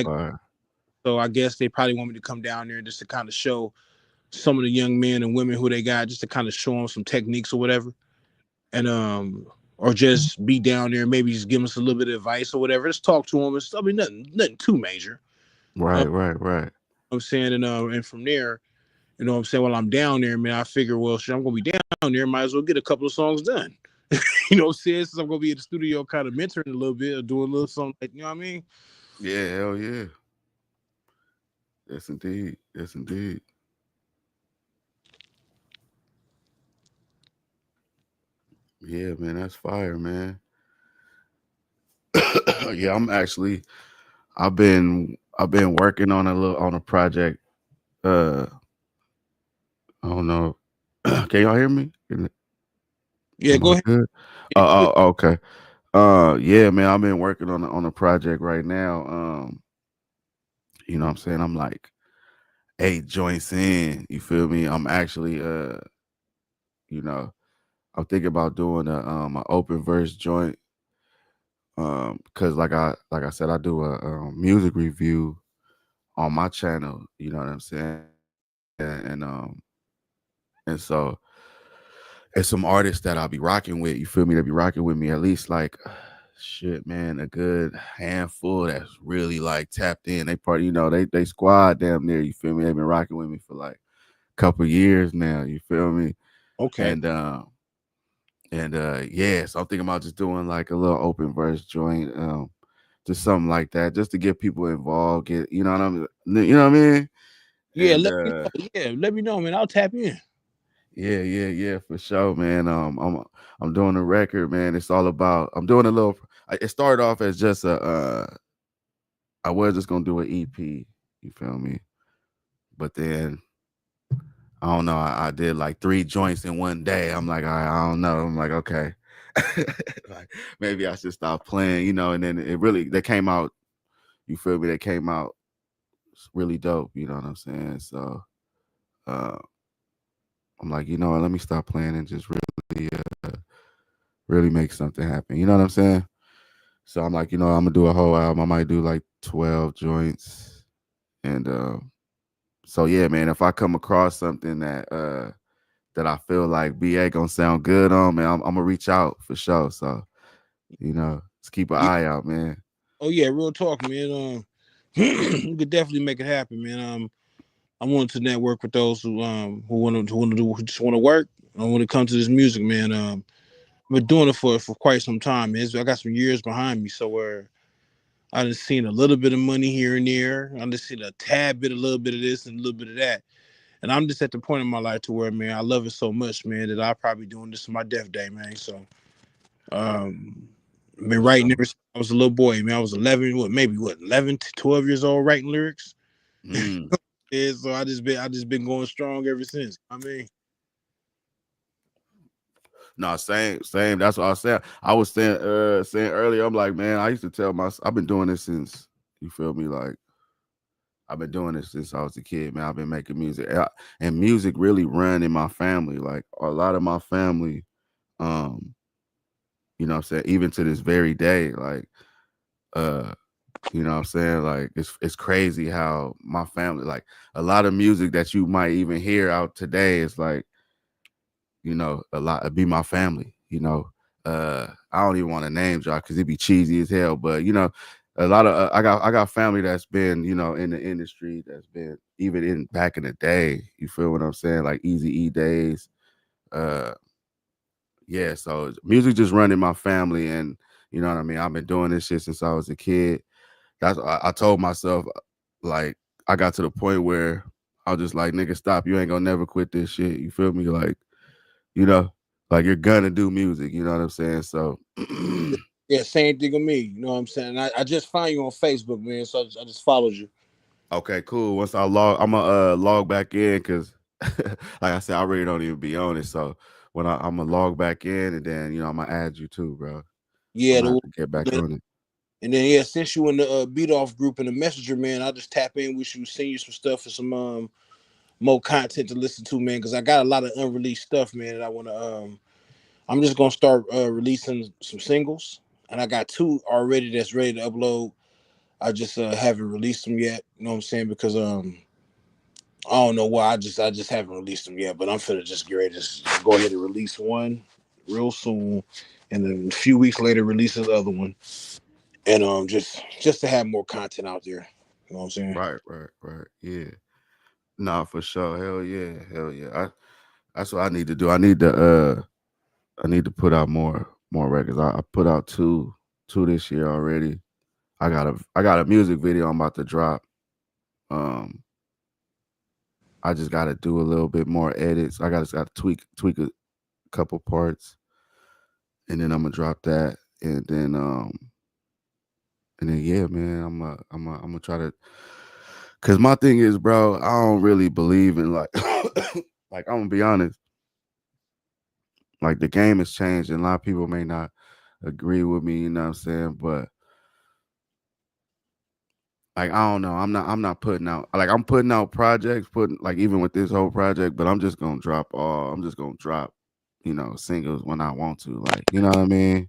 so I guess they probably want me to come down there just to kind of show some of the young men and women who they got, just to kind of show them some techniques or whatever, and or just be down there, maybe just give us a little bit of advice or whatever. Just talk to them. I mean, nothing too major. Right. I'm saying, and from there, you know what I'm saying, while I'm down there, man, I figure, well, shit, I'm gonna be down there, might as well get a couple of songs done. You know what I'm saying? Since I'm gonna be in the studio kind of mentoring a little bit or doing a little something, like, you know what I mean? Yeah, hell yeah. Yes, indeed. Yeah, man, that's fire, man. Yeah, I've been working on a project. I don't know. Can y'all hear me? Yeah, go ahead. Good? Oh, okay. Yeah, man, I've been working on a project right now. You know what I'm saying? I'm like 8 joints in, you feel me? I'm actually you know, I'm thinking about doing an open verse joint. Because like I said, I do a music review on my channel, you know what I'm saying? And so it's some artists that I'll be rocking with, you feel me? They'll be rocking with me at least like shit, man, a good handful that's really like tapped in. They part, you know, they squad damn near, you feel me? They've been rocking with me for like a couple years now, you feel me? Okay. And yeah, so I'm thinking about just doing like a little open verse joint, just something like that, just to get people involved, get, you know what I mean? You know what I mean? Yeah, And, let me know, man. I'll tap in. Yeah, for sure, man. I'm doing a record, man. It's all about, I'm doing a little, it started off as just I was just gonna do an EP, you feel me? But then I don't know, I did like 3 joints in one day. I'm like, I don't know. I'm like, okay. Like maybe I should stop playing, you know, and then they came out, you feel me? They came out really dope, you know what I'm saying? So I'm like, you know what, let me stop playing and just really make something happen. You know what I'm saying? So I'm like, you know, I'm gonna do a whole album. I might do like 12 joints. And so yeah, man, if I come across something that I feel like BA gonna sound good on, man, I'm gonna reach out for sure. So, you know, let's keep an eye out, man. Oh yeah, real talk, man. You could definitely make it happen, man. I wanted to network with those who just want to work. When it comes to this music, man, I've been doing it for quite some time. Man. I got some years behind me, so where I just seen a little bit of money here and there. I just seen a tad bit, a little bit of this and a little bit of that. And I'm just at the point in my life to where, man, I love it so much, man, that I'll probably be doing this on my death day, man. So, I've been writing ever since I was a little boy, man. I was 11 to 12 years old writing lyrics. Yeah, so I just been going strong ever since. I mean, no, same. That's what I said. I was saying earlier. I'm like, man, I used to tell myself, I've been doing this since, you feel me? Like, I've been doing this since I was a kid, man. I've been making music, and music really run in my family. Like a lot of my family, you know what I'm saying? Even to this very day, like, you know what I'm saying? Like it's crazy how my family, like a lot of music that you might even hear out today is like, you know, a lot be my family, you know. I don't even want to name drop because it'd be cheesy as hell. But you know, a lot of I got family that's been, you know, in the industry, that's been even in back in the day. You feel what I'm saying? Like Easy E days. Yeah, so music just running my family, and you know what I mean. I've been doing this shit since I was a kid. That's I told myself, like, I got to the point where I was just like, nigga, stop. You ain't gonna never quit this shit. You feel me? Like, you know, like you're gonna do music. You know what I'm saying? So Yeah, same thing with me. You know what I'm saying? I just found you on Facebook, man. So I just followed you. okay, cool. Once I I'm gonna log back in because, like I said, I really don't even be on it. So when I'm gonna log back in, and then you know I'm gonna add you too, bro. Yeah, I'm gonna have to get back on it. And then yeah, since you in the beat off group and the messenger, man, I'll just tap in with you, send you some stuff for some more content to listen to, man. Because I got a lot of unreleased stuff, man. And I want to I'm just gonna start releasing some singles, and I got 2 already that's ready to upload. I just haven't released them yet. You know what I'm saying? Because I don't know why. I just haven't released them yet. But I'm finna just get ready to go ahead and release one real soon, and then a few weeks later release the other one, and just to have more content out there. You know what I'm saying? Right. Yeah. Nah, for sure. Hell yeah. That's what I need to do. I need to put out more records. I put out two this year already. I got a music video I'm about to drop. I just got to do a little bit more edits. I got to tweak a couple parts, and then I'm gonna drop that, and then yeah, man, I'm gonna try to. Cause my thing is, bro, I don't really believe in like, like I'm gonna be honest. Like the game has changed, and a lot of people may not agree with me. You know what I'm saying? But like I don't know. I'm not putting out, like I'm putting out projects, like even with this whole project, but I'm just gonna drop you know, singles when I want to. Like, you know what I mean?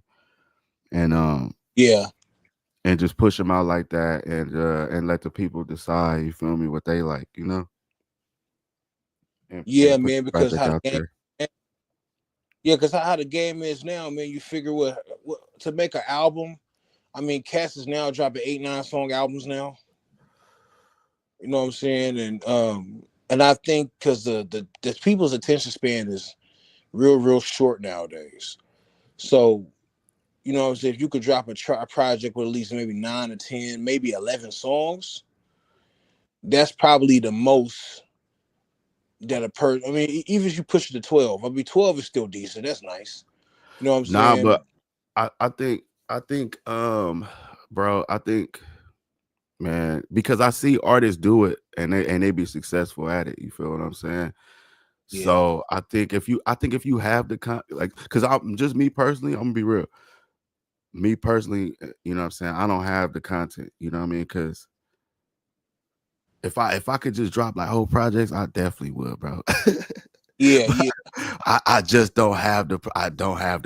And Yeah. And just push them out like that, and let the people decide, you feel me, what they like, you know? Yeah, and put man, the because project how the out game there. yeah, because how the game is now, man, you figure what to make an album. I mean, Cass is now dropping 8-9 song albums now. You know what I'm saying? And I think because the people's attention span is real short nowadays. So, you know what I'm saying, if you could drop a project with at least maybe 9 or 10, maybe 11 songs, that's probably the most that I mean, even if you push it to 12, I mean 12 is still decent. That's nice. You know what I'm Nah, saying? but I think bro, I think, man, because I see artists do it and they be successful at it. You feel what I'm saying? Yeah. So I think if you have the like, because I'm just me personally, I'm gonna be real. Me personally, you know what I'm saying, I don't have the content. You know what I mean? Because if I could just drop like whole projects, I definitely would, bro. Yeah. I just don't have the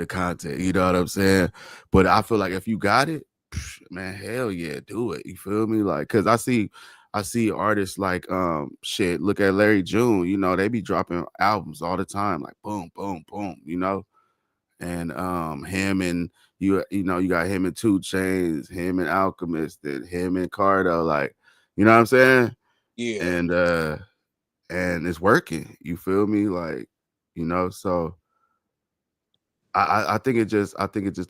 content. You know what I'm saying? But I feel like if you got it, man, hell yeah, do it. You feel me? Like, cause I see artists like shit. Look at Larry June. You know, they be dropping albums all the time, like boom, boom, boom. You know, and him and you know, you got him and 2 Chainz, him and Alchemist, and him and Cardo. Like, you know what I'm saying? Yeah. And it's working. You feel me? Like, you know, so I think it just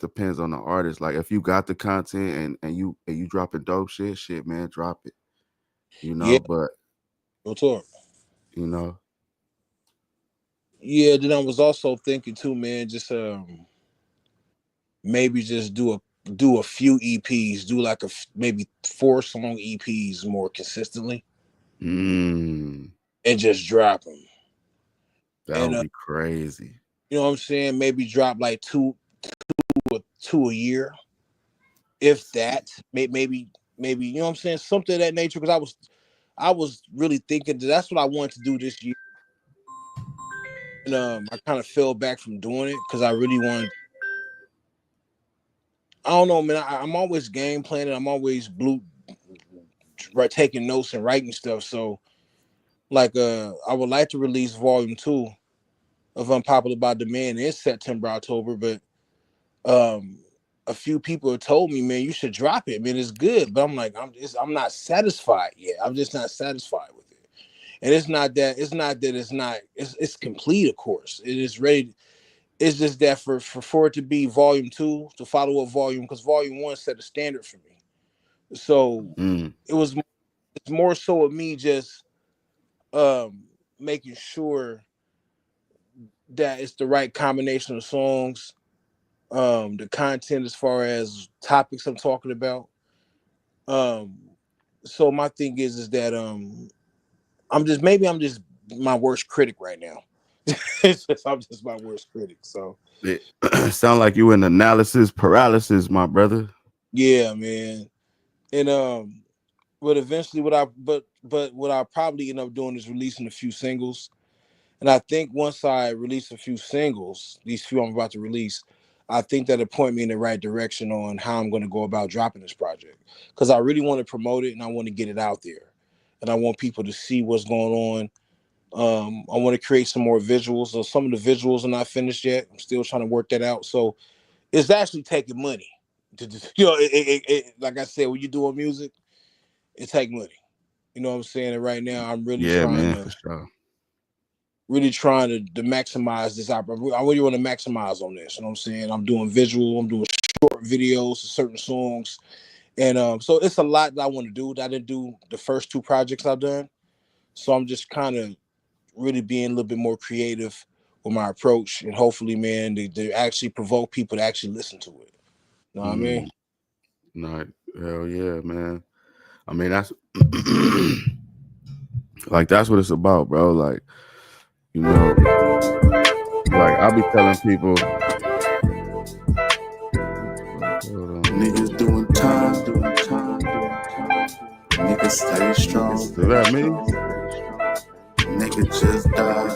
depends on the artist. Like if you got the content and you dropping dope shit, man, drop it. You know, Yeah. but Go talk. you know. Yeah, then I was also thinking too, man, just maybe just do a few EPs, do like maybe 4 song EPs more consistently, Mm, and just drop them. that And would be crazy. you know what I'm saying? Maybe drop like two a year, if that. Maybe you know what I'm saying, something of that nature. Because I was really thinking that's what I wanted to do this year, and I kind of fell back from doing it because I really wanted. I don't know, man. I'm always game planning. I'm always taking notes and writing stuff. So, like, I would like to release Volume 2 of Unpopular by Demand in September, October, but a few people have told me, man, you should drop it, man. It's good, but I'm like, I'm not satisfied yet. I'm just not satisfied with it. And it's complete, of course. It is ready. It's just that for it to be volume 2, to follow up volume, because volume 1 set a standard for me. So it's more so of me just making sure that it's the right combination of songs, the content as far as topics I'm talking about. So my thing is that I'm just my worst critic right now. I'm just my worst critic. So it sound like you in analysis paralysis, my brother. Yeah, man. And but eventually what I'll probably end up doing is releasing a few singles. And I think once I release a few singles, these few I'm about to release, I think that'll point me in the right direction on how I'm going to go about dropping this project. Because I really want to promote it and I want to get it out there. And I want people to see what's going on. I want to create some more visuals. So some of the visuals are not finished yet. I'm still trying to work that out. So it's actually taking money. Like I said, when you're doing music, it takes money. You know what I'm saying? And right now, I'm really trying to maximize this opportunity. I really want to maximize on this. You know what I'm saying? I'm doing visual. I'm doing short videos of certain songs. And so it's a lot that I want to do that I didn't do the first 2 projects I've done. So I'm just kind of really being a little bit more creative with my approach. And hopefully, man, they actually provoke people to actually listen to it. You know what I mean? No, hell yeah, man. I mean, that's like that's what it's about, bro. Like, you know, like I'll be telling people, niggas doing time. Niggas stay strong. Is that me? Nigga just died.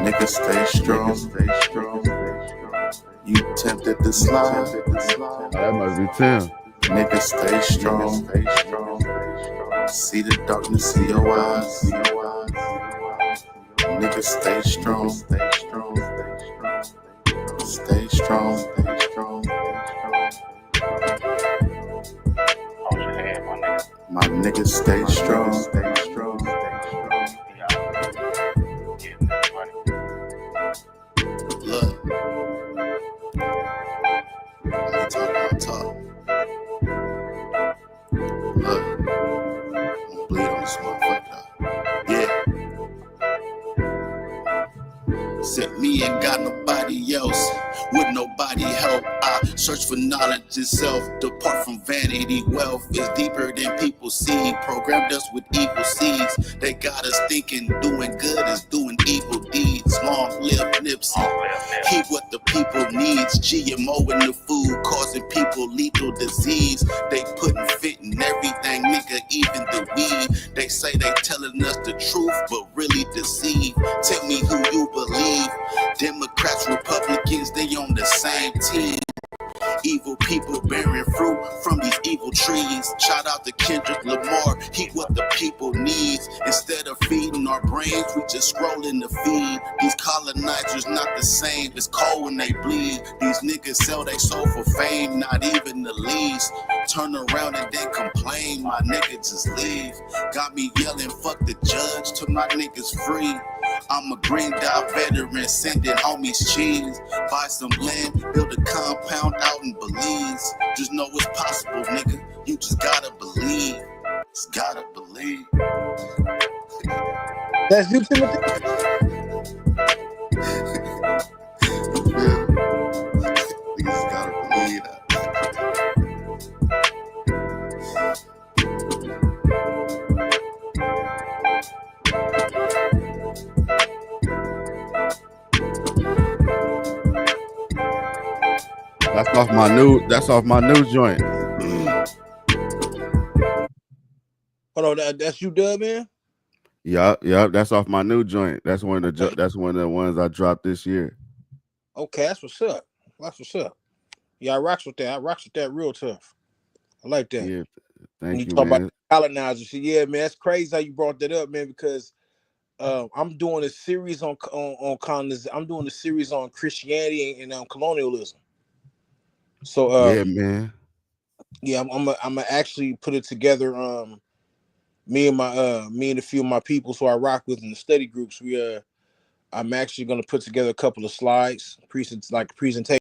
Niggas stay strong. You tempted to slide. Oh, that must be Tim. Niggas stay strong. See the darkness in your eyes. Niggas stay strong. Stay strong. My niggas stay strong. Look, let me talk my talk. Look, I'm gonna bleed on this motherfucker. Yeah. Said me ain't got nobody else, with nobody help. I search for knowledge itself. Depart from vanity. Wealth is deeper than people see. Programmed us with evil seeds. They got us thinking doing good is doing evil deeds. Long live Nipsey. He what the people needs. GMO in the food causing people lethal disease. They putting fit in everything, nigga, even the weed. They say they telling us the truth, but really deceive. Tell me who you believe. Democrats, Republicans, they on the same team. Evil people bearing fruit from these evil trees. Shout out to Kendrick Lamar, he what the people needs. Instead of feeding our brains, we just scrolling the feed. These colonizers not the same, it's cold when they bleed. These niggas sell they soul for fame, not even the least. Turn around and then complain, my nigga just leave. Got me yelling, fuck the judge, till my niggas free. I'm a green dot veteran, sending homies cheese. Buy some land, build a compound out in Belize. Just know it's possible, nigga. You just gotta believe. Just gotta believe. That's you, Timothy. Niggas gotta believe that. That's off my new joint. Hold on, that's you, Dub, man. Yeah, that's off my new joint. That's one of the ones I dropped this year. Okay, that's what's up. Yeah, I rocks with that. I rocks with that real tough. I like that. Yeah, thank you, talk man. about colonizers. Yeah, man, that's crazy how you brought that up, man, because I'm doing a series on I'm doing a series on Christianity and colonialism. So yeah, man. yeah, I'm gonna actually put it together. Me and a few of my people who I rock with in the study groups, I'm actually gonna put together a couple of slides, presentation.